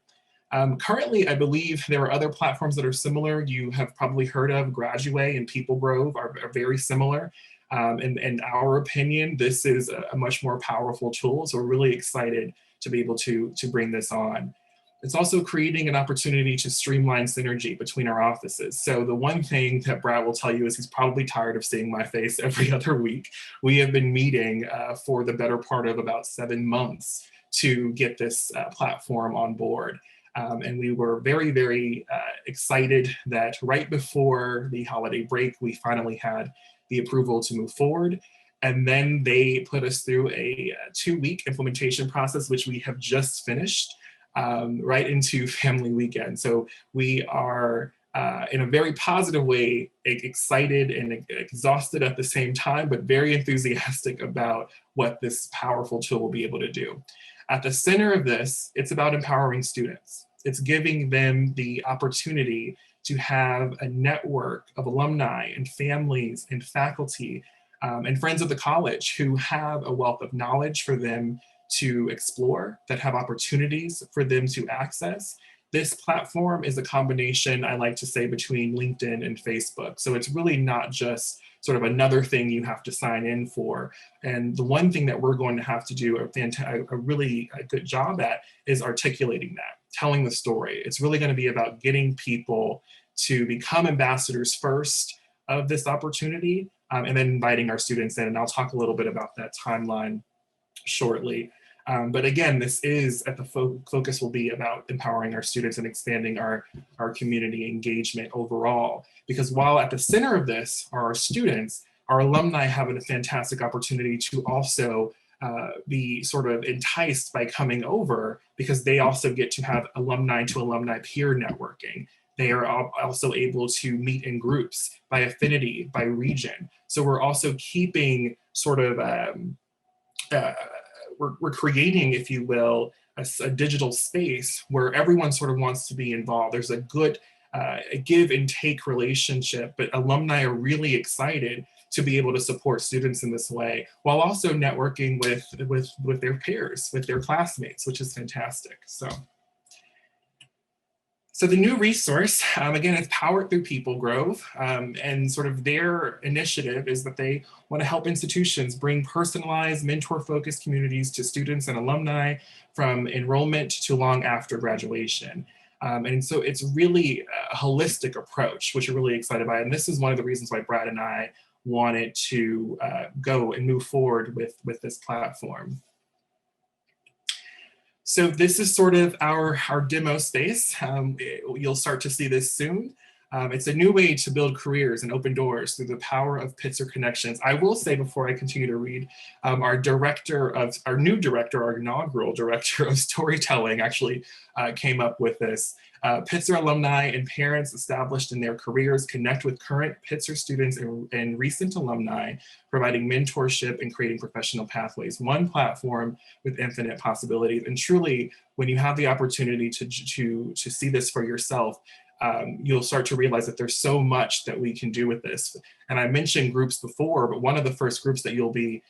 Currently, I believe there are other platforms that are similar. You have probably heard of Graduate and People Grove are very similar. In our opinion, this is a much more powerful tool. So we're really excited to be able to bring this on. It's also creating an opportunity to streamline synergy between our offices. So the one thing that Brad will tell you is he's probably tired of seeing my face every other week. We have been meeting for the better part of about 7 months to get this platform on board. And we were very, very excited that right before the holiday break, we finally had the approval to move forward. And then they put us through a 2-week implementation process, which we have just finished, right into family weekend. So we are in a very positive way, excited and exhausted at the same time, but very enthusiastic about what this powerful tool will be able to do. At the center of this, it's about empowering students. It's giving them the opportunity to have a network of alumni and families and faculty and friends of the college who have a wealth of knowledge for them to explore, that have opportunities for them to access. This platform is a combination, I like to say, between LinkedIn and Facebook. So it's really not just sort of another thing you have to sign in for. And the one thing that we're going to have to do a really good job at is articulating that, telling the story. It's really going to be about getting people to become ambassadors first of this opportunity, and then inviting our students in. And I'll talk a little bit about that timeline shortly. But again, this is at the focus will be about empowering our students and expanding our community engagement overall. Because while at the center of this are our students, our alumni have a fantastic opportunity to also be sort of enticed by coming over, because they also get to have alumni to alumni peer networking. They are also able to meet in groups by affinity, by region. So we're also keeping sort of we're creating, if you will, a digital space where everyone sort of wants to be involved. There's a good a give and take relationship, but alumni are really excited to be able to support students in this way, while also networking with their peers, with their classmates, which is fantastic. So the new resource, again, it's powered through People Grove, and sort of their initiative is that they want to help institutions bring personalized, mentor-focused communities to students and alumni from enrollment to long after graduation. And so it's really a holistic approach, which we're really excited by. And this is one of the reasons why Brad and I wanted to go and move forward with this platform. So this is sort of our demo space. You'll start to see this soon. It's a new way to build careers and open doors through the power of Pitzer connections. I will say, before I continue to read, our inaugural director of storytelling actually came up with this. Pitzer alumni and parents established in their careers connect with current Pitzer students and recent alumni, providing mentorship and creating professional pathways. One platform with infinite possibilities. And truly, when you have the opportunity to see this for yourself, you'll start to realize that there's so much that we can do with this. And I mentioned groups before, but one of the first groups that you'll be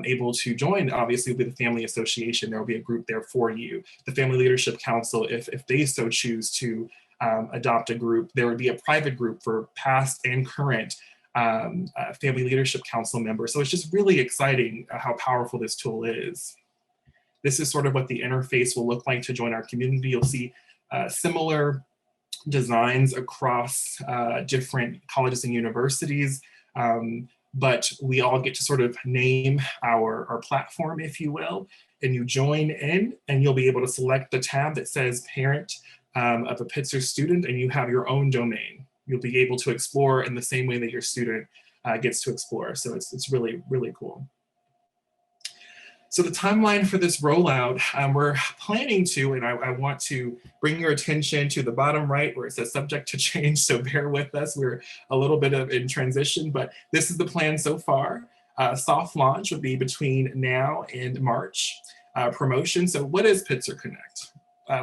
able to join, obviously, will be the Family Association. There will be a group there for you. The Family Leadership Council, if they so choose to adopt a group, there would be a private group for past and current Family Leadership Council members. So it's just really exciting how powerful this tool is. This is sort of what the interface will look like to join our community. You'll see similar designs across different colleges and universities, but we all get to sort of name our platform, if you will, and you join in and you'll be able to select the tab that says parent of a Pitzer student, and you have your own domain. You'll be able to explore in the same way that your student gets to explore. So it's really, really cool. So the timeline for this rollout, we're planning to, and I want to bring your attention to the bottom right where it says subject to change, so bear with us. We're a little bit in transition, but this is the plan so far. Soft launch would be between now and March. Promotion, so what is Pitzer Connect?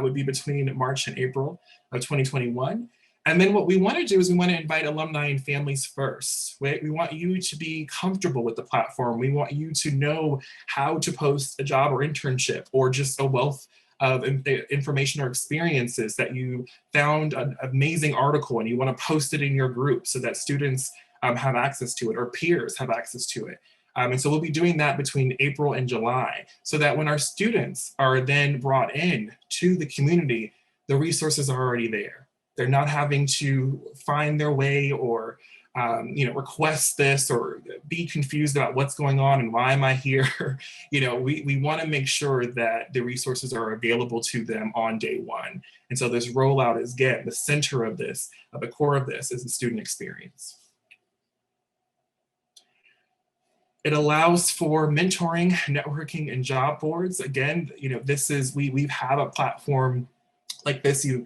Would be between March and April of 2021. And then what we want to do is we want to invite alumni and families first, right? We want you to be comfortable with the platform. We want you to know how to post a job or internship, or just a wealth of information or experiences that you found an amazing article and you want to post it in your group so that students have access to it, or peers have access to it. And so we'll be doing that between April and July, so that when our students are then brought in to the community, the resources are already there. They're not having to find their way or request this or be confused about what's going on and why am I here? We want to make sure that the resources are available to them on day one. And so this rollout is, again, the center of this, the core of this is the student experience. It allows for mentoring, networking, and job boards. Again, we've had a platform like this. You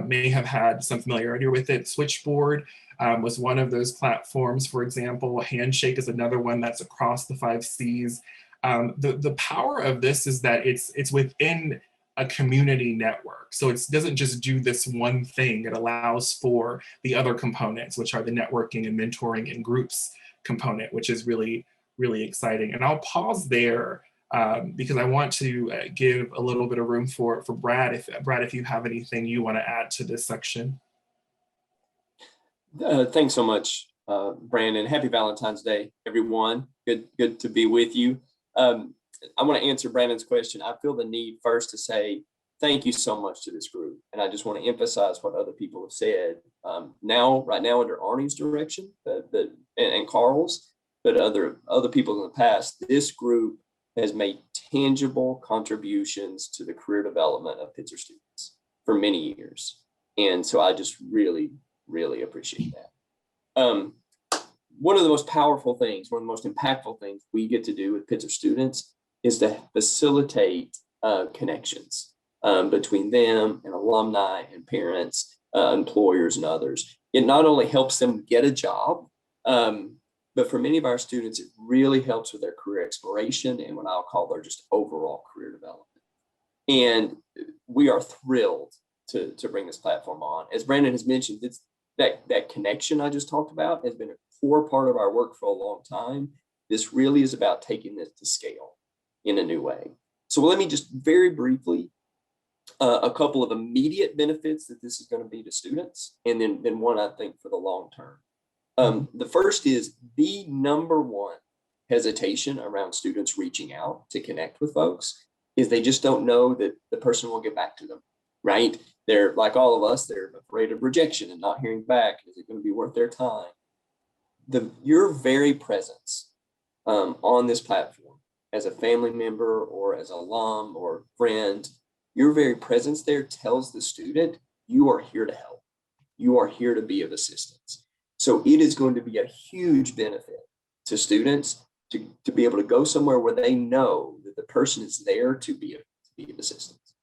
may have had some familiarity with it. Switchboard was one of those platforms, for example. Handshake is another one that's across the 5 Cs. The power of this is that it's within a community network. So it doesn't just do this one thing. It allows for the other components, which are the networking and mentoring and groups component, which is really, really exciting. And I'll pause there because I want to give a little bit of room for Brad. If you have anything you want to add to this section. Thanks so much, Brandon. Happy Valentine's Day, everyone. Good to be with you. I want to answer Brandon's question. I feel the need first to say thank you so much to this group. And I just want to emphasize what other people have said. Right now under Arnie's direction and Carl's, but other people in the past, this group has made tangible contributions to the career development of Pitzer students for many years. And so I just really, really appreciate that. One of the most powerful things, one of the most impactful things we get to do with Pitzer students is to facilitate connections between them and alumni and parents, employers and others. It not only helps them get a job, but for many of our students, it really helps with their career exploration and what I'll call their just overall career development. And we are thrilled to bring this platform on. As Brandon has mentioned, that connection I just talked about has been a core part of our work for a long time. This really is about taking this to scale in a new way. So let me just very briefly, a couple of immediate benefits that this is going to be to students, and then one I think for the long term. The first is the number one hesitation around students reaching out to connect with folks is they just don't know that the person will get back to them, right? They're like all of us, they're afraid of rejection and not hearing back. Is it going to be worth their time? Your very presence on this platform as a family member or as alum or friend, your very presence there tells the student you are here to help. You are here to be of assistance. So it is going to be a huge benefit to students to be able to go somewhere where they know that the person is there to be of assistance.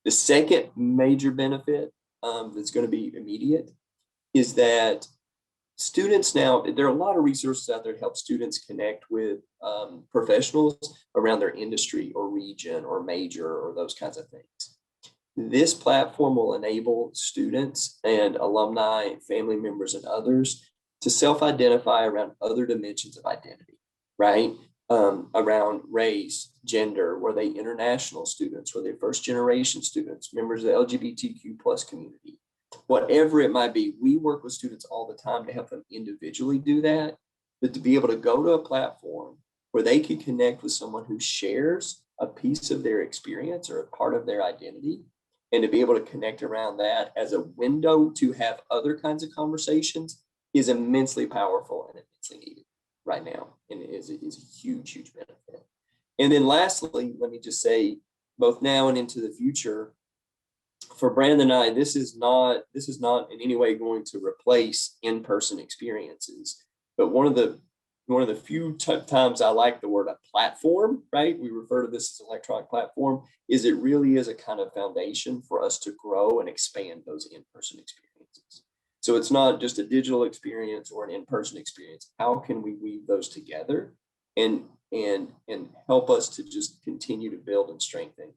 The second major benefit that's going to be immediate is that students now, there are a lot of resources out there to help students connect with professionals around their industry or region or major or those kinds of things. This platform will enable students and alumni, family members, and others to self-identify around other dimensions of identity, right? Around race, gender, were they international students, were they first-generation students, members of the LGBTQ+ community, whatever it might be. We work with students all the time to help them individually do that, but to be able to go to a platform where they can connect with someone who shares a piece of their experience or a part of their identity, and to be able to connect around that as a window to have other kinds of conversations is immensely powerful and immensely needed right now. And it is a huge, huge benefit. And then lastly, let me just say, both now and into the future, for Brandon and I, this is not in any way going to replace in-person experiences. But one of the few times I like the word a platform, right? We refer to this as an electronic platform, is it really is a kind of foundation for us to grow and expand those in-person experiences. So it's not just a digital experience or an in-person experience. How can we weave those together and help us to just continue to build and strengthen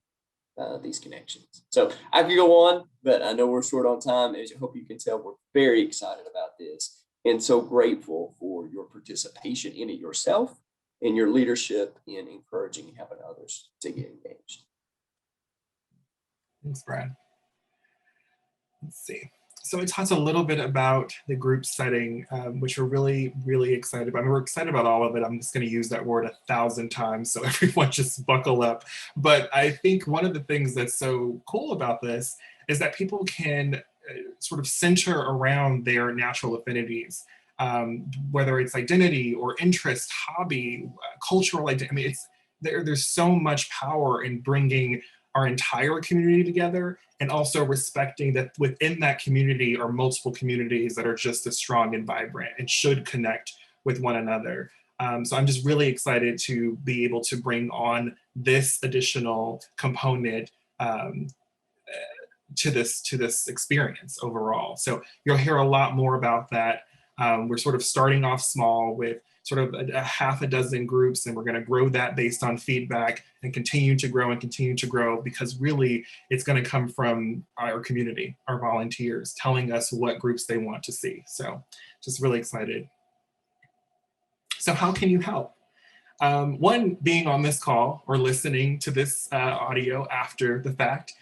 these connections? So I could go on, but I know we're short on time. As I hope you can tell, we're very excited about this and so grateful for your participation in it yourself and your leadership in encouraging and helping others to get engaged. Thanks, Brad. Let's see. So we talked a little bit about the group setting, which we're really, really excited about. I mean, we're excited about all of it. I'm just going to use that word 1,000 times, so everyone just buckle up. But I think one of the things that's so cool about this is that people can sort of center around their natural affinities. whether it's identity or interest, hobby, cultural identity. I mean, there's so much power in bringing our entire community together, and also respecting that within that community are multiple communities that are just as strong and vibrant and should connect with one another. So I'm just really excited to be able to bring on this additional component to this experience overall. So you'll hear a lot more about that. We're sort of starting off small with sort of a half a dozen groups, and we're going to grow that based on feedback and continue to grow, because really it's going to come from our community, our volunteers telling us what groups they want to see. So just really excited. So how can you help? One, being on this call or listening to this audio after the fact.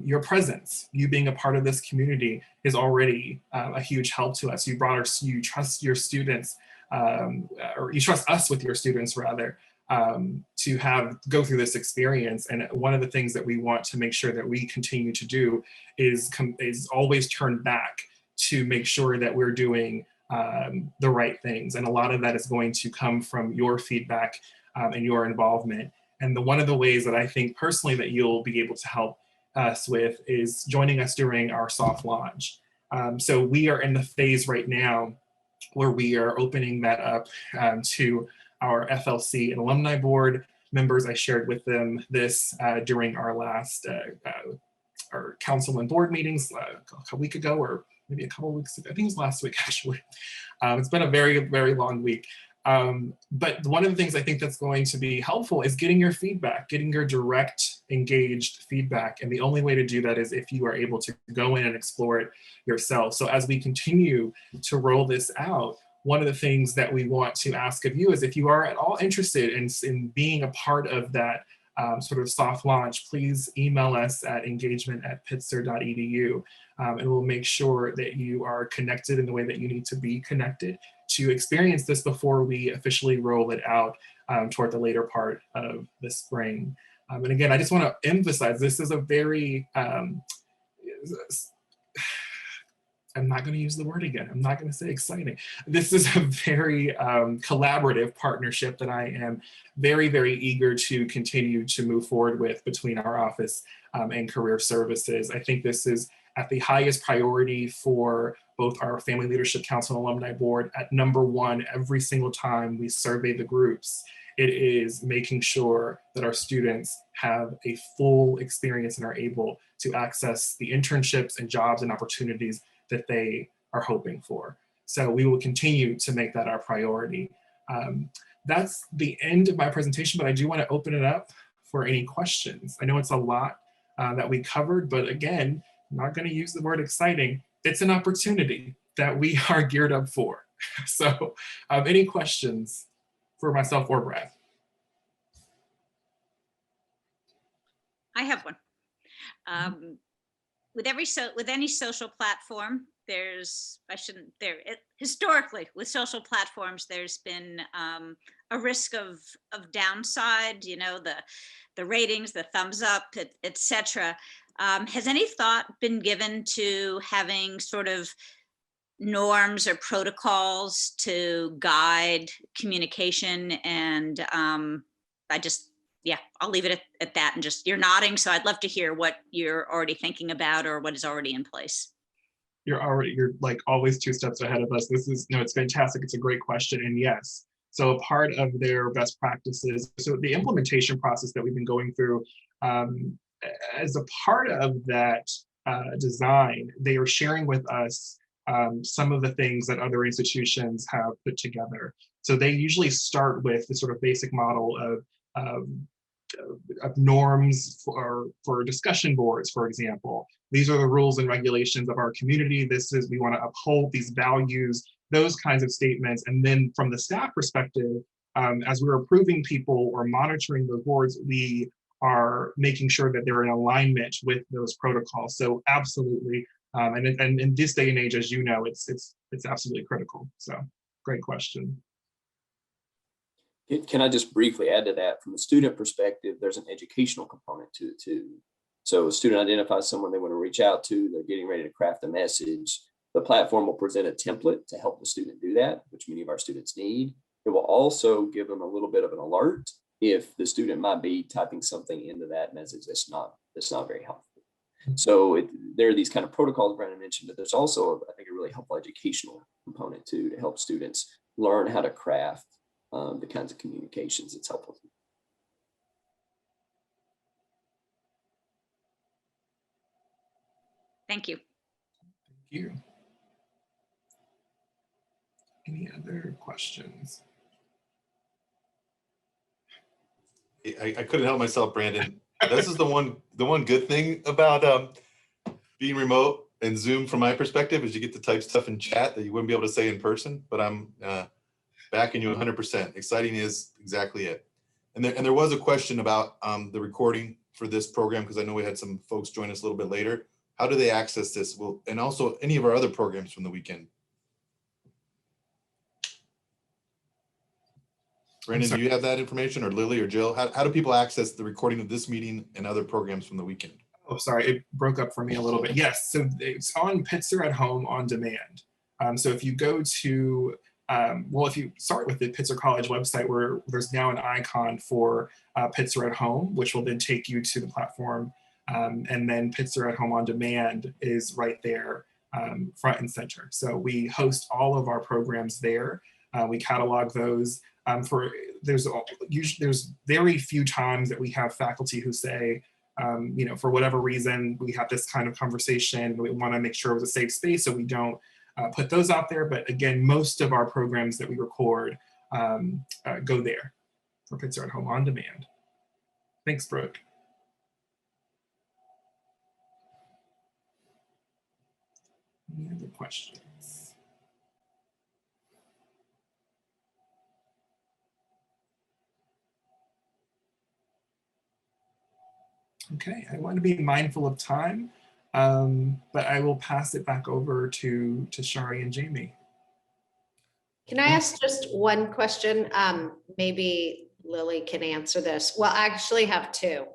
Your presence, you being a part of this community, is already a huge help to us. You trust your students, or you trust us with your students rather, to go through this experience. And one of the things that we want to make sure that we continue to do is always turn back to make sure that we're doing the right things. And a lot of that is going to come from your feedback and your involvement. And one of the ways that I think personally that you'll be able to help us with is joining us during our soft launch. So we are in the phase right now where we are opening that up to our FLC and alumni board members. I shared with them this during our last our council and board meetings a week ago, or maybe a couple of weeks ago. I think it was last week, actually. It's been a very, very long week. But one of the things I think that's going to be helpful is getting your feedback, getting your direct, engaged feedback. And the only way to do that is if you are able to go in and explore it yourself. So as we continue to roll this out, one of the things that we want to ask of you is, if you are at all interested in being a part of that sort of soft launch, please email us at engagement@pitzer.edu, and we'll make sure that you are connected in the way that you need to be connected to experience this before we officially roll it out toward the later part of the spring. And again, I just want to emphasize, this is a very, I'm not going to use the word again. I'm not going to say exciting. This is a very collaborative partnership that I am very, very eager to continue to move forward with between our office and career services. I think this is at the highest priority for both our Family Leadership Council and Alumni Board. At number one, every single time we survey the groups, it is making sure that our students have a full experience and are able to access the internships and jobs and opportunities that they are hoping for. So we will continue to make that our priority. That's the end of my presentation, but I do want to open it up for any questions. I know it's a lot that we covered, but again, I'm not going to use the word exciting. It's an opportunity that we are geared up for. So any questions for myself or Brad? I have one. With any social platform, historically with social platforms, there's been a risk of downside, the ratings, the thumbs up, et cetera. Has any thought been given to having sort of norms or protocols to guide communication? And I'll leave it at that, and just, you're nodding, so I'd love to hear what you're already thinking about or what is already in place. You're like always 2 steps ahead of us. This is, it's fantastic. It's a great question. And yes, so a part of their best practices, so the implementation process that we've been going through, as a part of that design, they are sharing with us some of the things that other institutions have put together. So they usually start with the sort of basic model of norms for discussion boards, for example. These are the rules and regulations of our community. We want to uphold these values, those kinds of statements. And then from the staff perspective, as we're approving people or monitoring those boards, we are making sure that they're in alignment with those protocols. So absolutely, and in this day and age, as you know, it's absolutely critical. So great question. Can I just briefly add to that? From a student perspective, there's an educational component to it too. So a student identifies someone they want to reach out to, they're getting ready to craft a message. The platform will present a template to help the student do that, which many of our students need. It will also give them a little bit of an alert if the student might be typing something into that message that's not very helpful. So there are these kind of protocols Brandon mentioned, but there's also, I think, a really helpful educational component too, to help students learn how to craft the kinds of communications that's helpful. Thank you. Thank you. Any other questions? I couldn't help myself, Brandon. This is the one good thing about being remote and Zoom from my perspective is you get to type stuff in chat that you wouldn't be able to say in person, but I'm backing you 100%. Exciting is exactly it. And there was a question about the recording for this program, because I know we had some folks join us a little bit later. How do they access this? Well, and also any of our other programs from the weekend. Brandon, do you have that information, or Lily or Jill? How do people access the recording of this meeting and other programs from the weekend? Oh, sorry, it broke up for me a little bit. Yes, so it's on Pitzer at Home on demand. So if you go to, well, if you start with the Pitzer College website, where there's now an icon for Pitzer at Home, which will then take you to the platform. And then Pitzer at Home on demand is right there, front and center. So we host all of our programs there. We catalog those. There's very few times that we have faculty who say, you know, for whatever reason, we have this kind of conversation. We want to make sure it was a safe space, so we don't put those out there. But again, most of our programs that we record go there for Pitzer at Home on demand. Thanks, Brooke. Any other questions? Okay, I want to be mindful of time, but I will pass it back over to Shari and Jamie. Can I ask just one question? Maybe Lily can answer this. Well, I actually have two.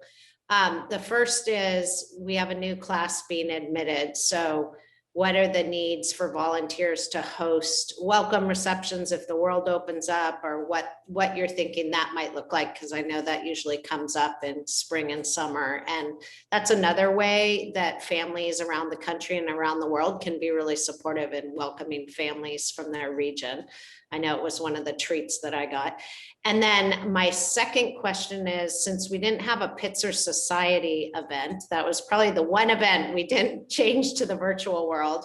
The first is we have a new class being admitted. So what are the needs for volunteers to host welcome receptions if the world opens up, or what you're thinking that might look like? Because I know that usually comes up in spring and summer. And that's another way that families around the country and around the world can be really supportive in welcoming families from their region. I know it was one of the treats that I got. And then my second question is, since we didn't have a Pitzer Society event, that was probably the one event we didn't change to the virtual world.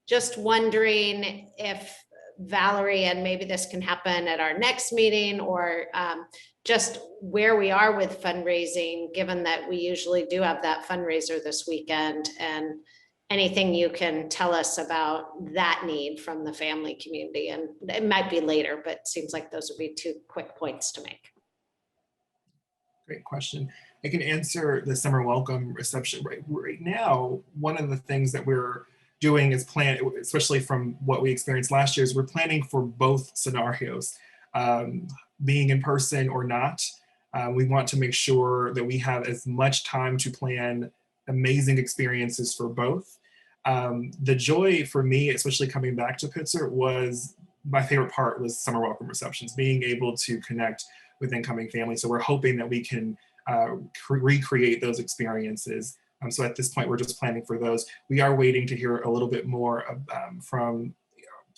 Just wondering if Valerie, and maybe this can happen at our next meeting, or just where we are with fundraising, given that we usually do have that fundraiser this weekend, and anything you can tell us about that need from the family community. And it might be later, but it seems like those would be two quick points to make. Great question. I can answer the summer welcome reception. Right now, one of the things that we're doing is plan, especially from what we experienced last year, is we're planning for both scenarios, being in person or not. We want to make sure that we have as much time to plan amazing experiences for both. The joy for me, especially coming back to Pitzer, was my favorite part was summer welcome receptions, being able to connect with incoming families. So we're hoping that we can recreate those experiences. So at this point, we're just planning for those. We are waiting to hear a little bit more from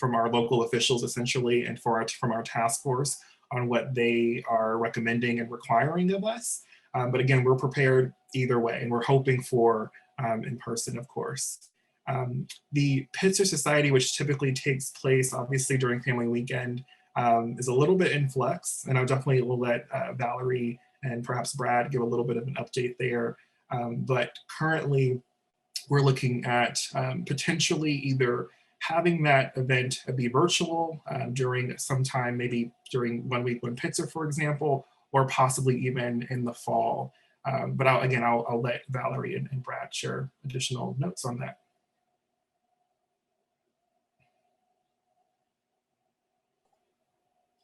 our local officials, essentially, and from our task force on what they are recommending and requiring of us. But again, we're prepared either way, and we're hoping for in person, of course. The Pitzer Society, which typically takes place obviously during family weekend, is a little bit in flux, and I definitely will let Valerie and perhaps Brad give a little bit of an update there. But currently, we're looking at potentially either having that event be virtual during some time, maybe during 1 week when Pitzer, for example, or possibly even in the fall. But I'll let Valerie and Brad share additional notes on that.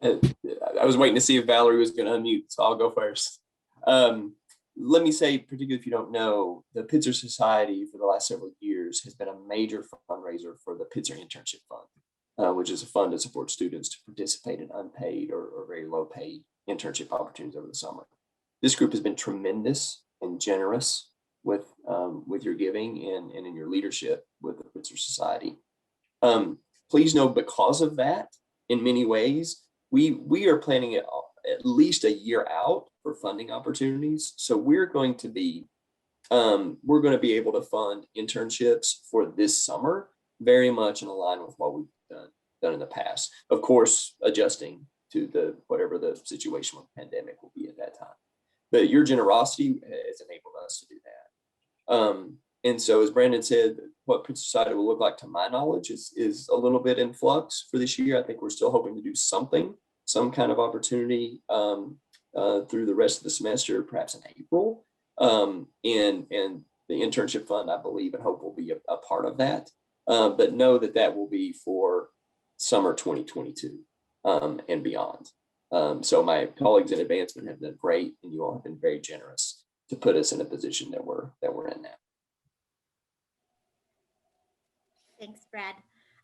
I was waiting to see if Valerie was going to unmute, so I'll go first. let me say, particularly if you don't know, the Pitzer Society for the last several years has been a major fundraiser for the Pitzer Internship Fund, which is a fund to support students to participate in unpaid or very low paid internship opportunities over the summer. This group has been tremendous and generous with your giving and in your leadership with the Pitzer Society. Please know, because of that, in many ways, we are planning it at least a year out for funding opportunities. So we're going to be able to fund internships for this summer, very much in line with what we've done in the past. Of course, adjusting to whatever the situation with the pandemic will be at that time. But your generosity has enabled us to do that. And so, as Brandon said, what Pitzer Society will look like, to my knowledge, is a little bit in flux for this year. I think we're still hoping to do some kind of opportunity through the rest of the semester, perhaps in April. And the internship fund, I believe and hope, will be a part of that. But know that will be for summer 2022 and beyond. So my colleagues in advancement have done great, and you all have been very generous to put us in a position that we're in now. Thanks, Brad.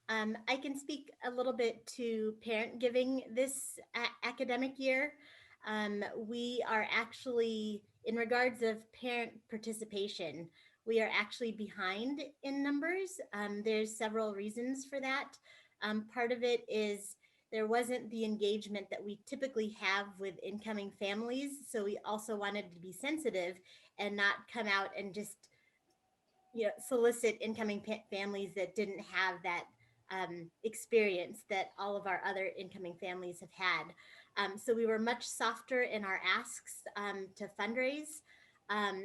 I can speak a little bit to parent giving this academic year. We are actually, in regards of parent participation, we are actually behind in numbers. There's several reasons for that. Part of it is there wasn't the engagement that we typically have with incoming families. So we also wanted to be sensitive and not come out and just solicit incoming families that didn't have that experience that all of our other incoming families have had. So we were much softer in our asks to fundraise.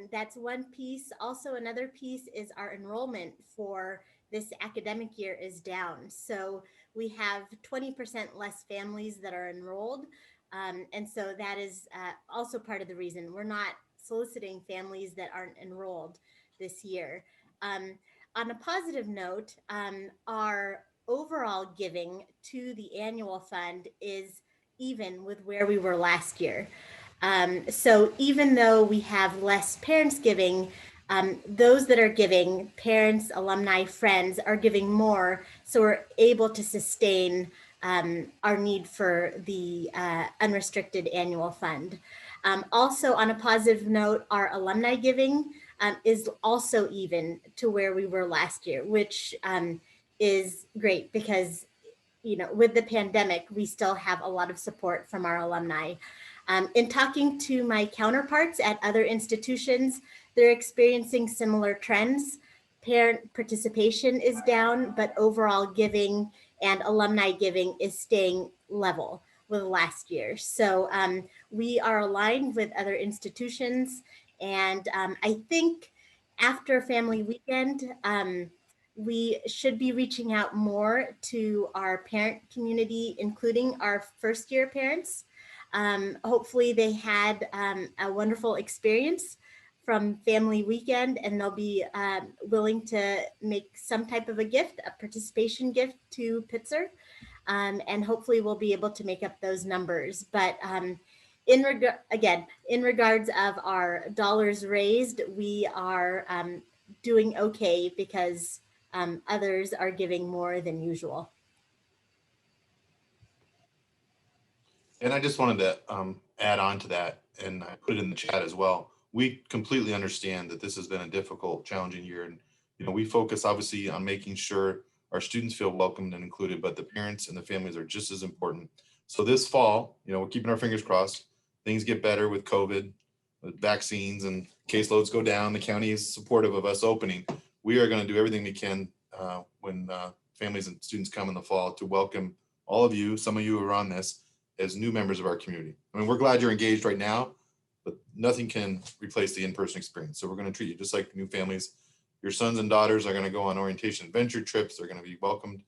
That's one piece. Also, another piece is our enrollment for this academic year is down. So we have 20% less families that are enrolled. And so that is also part of the reason we're not soliciting families that aren't enrolled this year. On a positive note, our overall giving to the annual fund is even with where we were last year. So even though we have less parents giving, those that are giving, parents, alumni, friends, are giving more. So we're able to sustain our need for the unrestricted annual fund. Also, on a positive note, our alumni giving is also even to where we were last year, which is great because, with the pandemic, we still have a lot of support from our alumni. In talking to my counterparts at other institutions, they're experiencing similar trends. Parent participation is down, but overall giving and alumni giving is staying level with last year. So we are aligned with other institutions. And I think after Family Weekend, we should be reaching out more to our parent community, including our first year parents. Hopefully they had a wonderful experience from Family Weekend, and they'll be willing to make some type of a gift, a participation gift to Pitzer. And hopefully we'll be able to make up those numbers. But in regards of our dollars raised, we are doing okay because others are giving more than usual. And I just wanted to add on to that, and I put it in the chat as well. We completely understand that this has been a difficult, challenging year. And, we focus obviously on making sure our students feel welcomed and included, but the parents and the families are just as important. So this fall, we're keeping our fingers crossed. Things get better with COVID, with vaccines, and caseloads go down. The county is supportive of us opening. We are going to do everything we can when families and students come in the fall to welcome all of you, some of you who are on this, as new members of our community. I mean, we're glad you're engaged right now, but nothing can replace the in-person experience. So we're going to treat you just like new families. Your sons and daughters are going to go on orientation adventure trips. They're going to be welcomed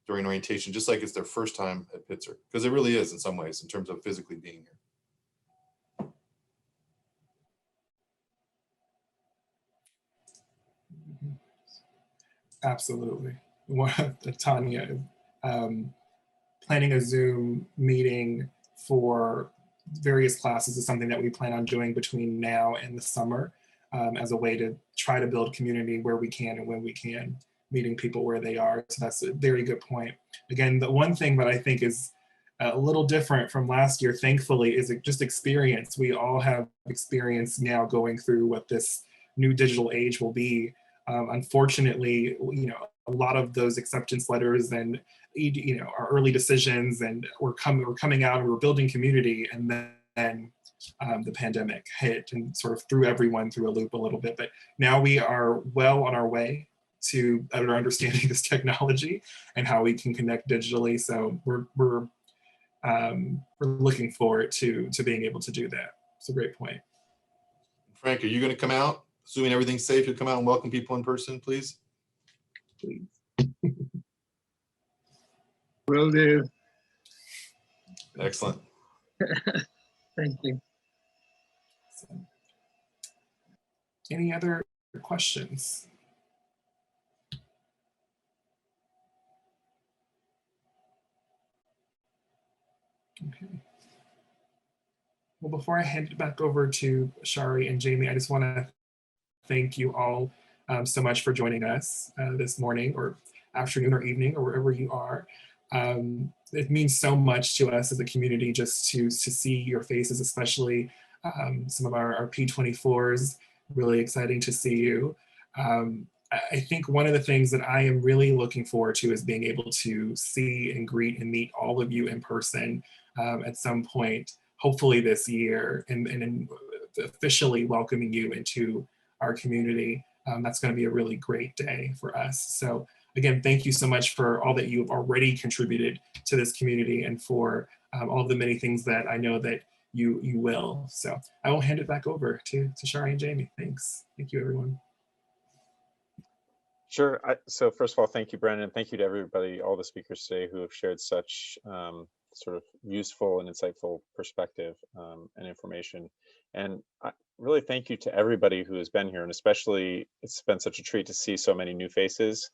during orientation, just like it's their first time at Pitzer, because it really is in some ways in terms of physically being here. Absolutely. Tanya, planning a Zoom meeting for various classes is something that we plan on doing between now and the summer, as a way to try to build community where we can and when we can, meeting people where they are. So that's a very good point. Again, the one thing that I think is a little different from last year, thankfully, is just experience. We all have experience now going through what this new digital age will be. Unfortunately, a lot of those acceptance letters and our early decisions, and we're coming out and we're building community, and then the pandemic hit and sort of threw everyone through a loop a little bit. But now we are well on our way to better understanding this technology and how we can connect digitally. So we're looking forward to being able to do that. It's a great point. Frank, are you going to come out? Assuming everything's safe, you'll come out and welcome people in person, please? Please. Will do. Excellent. Thank you. So, any other questions? Okay. Well, before I hand it back over to Shari and Jamie, I just want to thank you all so much for joining us this morning or afternoon or evening or wherever you are. It means so much to us as a community just to see your faces, especially some of our P24s. Really exciting to see you. I think one of the things that I am really looking forward to is being able to see and greet and meet all of you in person at some point, hopefully this year, and officially welcoming you into our community. That's going to be a really great day for us. So again, thank you so much for all that you've already contributed to this community and for all of the many things that I know that you will. So I will hand it back over to Shari and Jamie. Thanks. Thank you, everyone. Sure. So first of all, thank you, Brandon. Thank you to everybody, all the speakers today who have shared such sort of useful and insightful perspective and information. And really thank you to everybody who has been here, and especially it's been such a treat to see so many new faces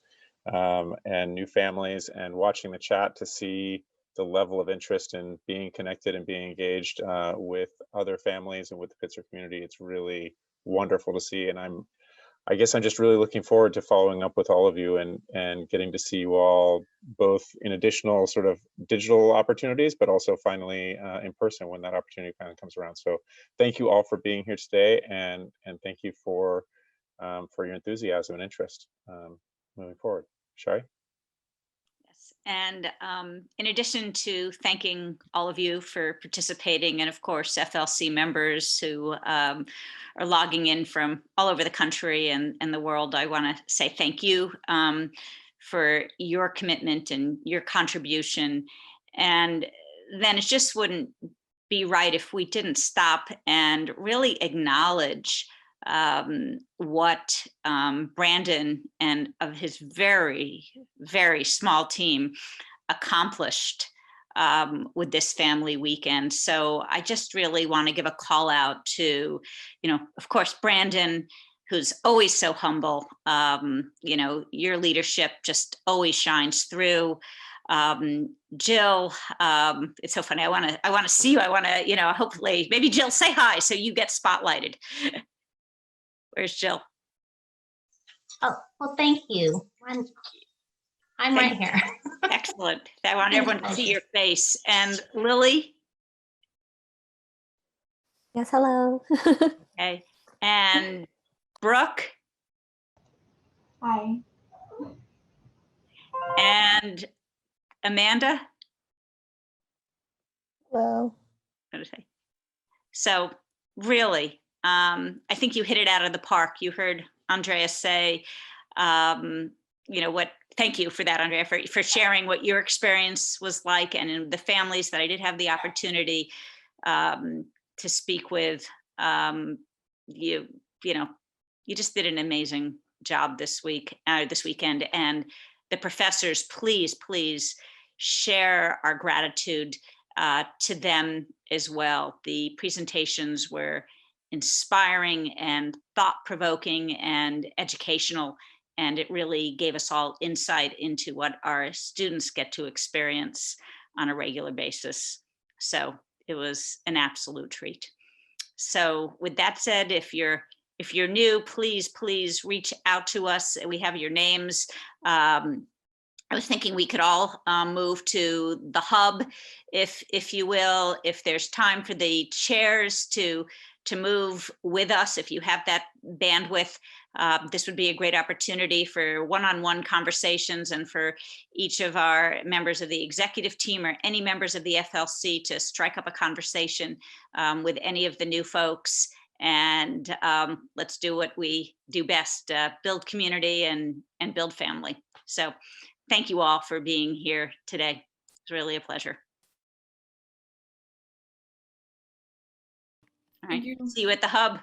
and new families, and watching the chat to see the level of interest in being connected and being engaged with other families and with the Pitzer community. It's really wonderful to see, and I guess I'm just really looking forward to following up with all of you and getting to see you all both in additional sort of digital opportunities, but also finally in person when that opportunity finally comes around. So thank you all for being here today, and thank you for your enthusiasm and interest moving forward. Shari? Yes, and in addition to thanking all of you for participating, and of course FLC members who are logging in from all over the country and the world, I want to say thank you for your commitment and your contribution. And then it just wouldn't be right if we didn't stop and really acknowledge what Brandon and of his very, very small team accomplished with this family weekend. So I just really want to give a call out to, of course, Brandon, who's always so humble. Your leadership just always shines through. Jill, it's so funny. I want to see you. I want to, hopefully, maybe Jill, say hi so you get spotlighted. Where's Jill? Oh, well, thank you. I'm right here. Excellent. I want everyone to see your face. And Lily? Yes, hello. Okay. And Brooke? Hi. And Amanda? Hello. So really, I think you hit it out of the park. You heard Andrea say, thank you for that, Andrea, for sharing what your experience was like, and in the families that I did have the opportunity to speak with. You just did an amazing job this weekend, and the professors, please share our gratitude to them as well. The presentations were inspiring and thought-provoking and educational, and it really gave us all insight into what our students get to experience on a regular basis. So It was an absolute treat. So with that said, if you're new, please reach out to us. We have your names. I was thinking we could all move to the hub, if you will, if there's time for the chairs to move with us, if you have that bandwidth. This would be a great opportunity for one-on-one conversations and for each of our members of the executive team or any members of the FLC to strike up a conversation with any of the new folks. And let's do what we do best, build community and build family. So thank you all for being here today. It's really a pleasure. All right, see you at the hub.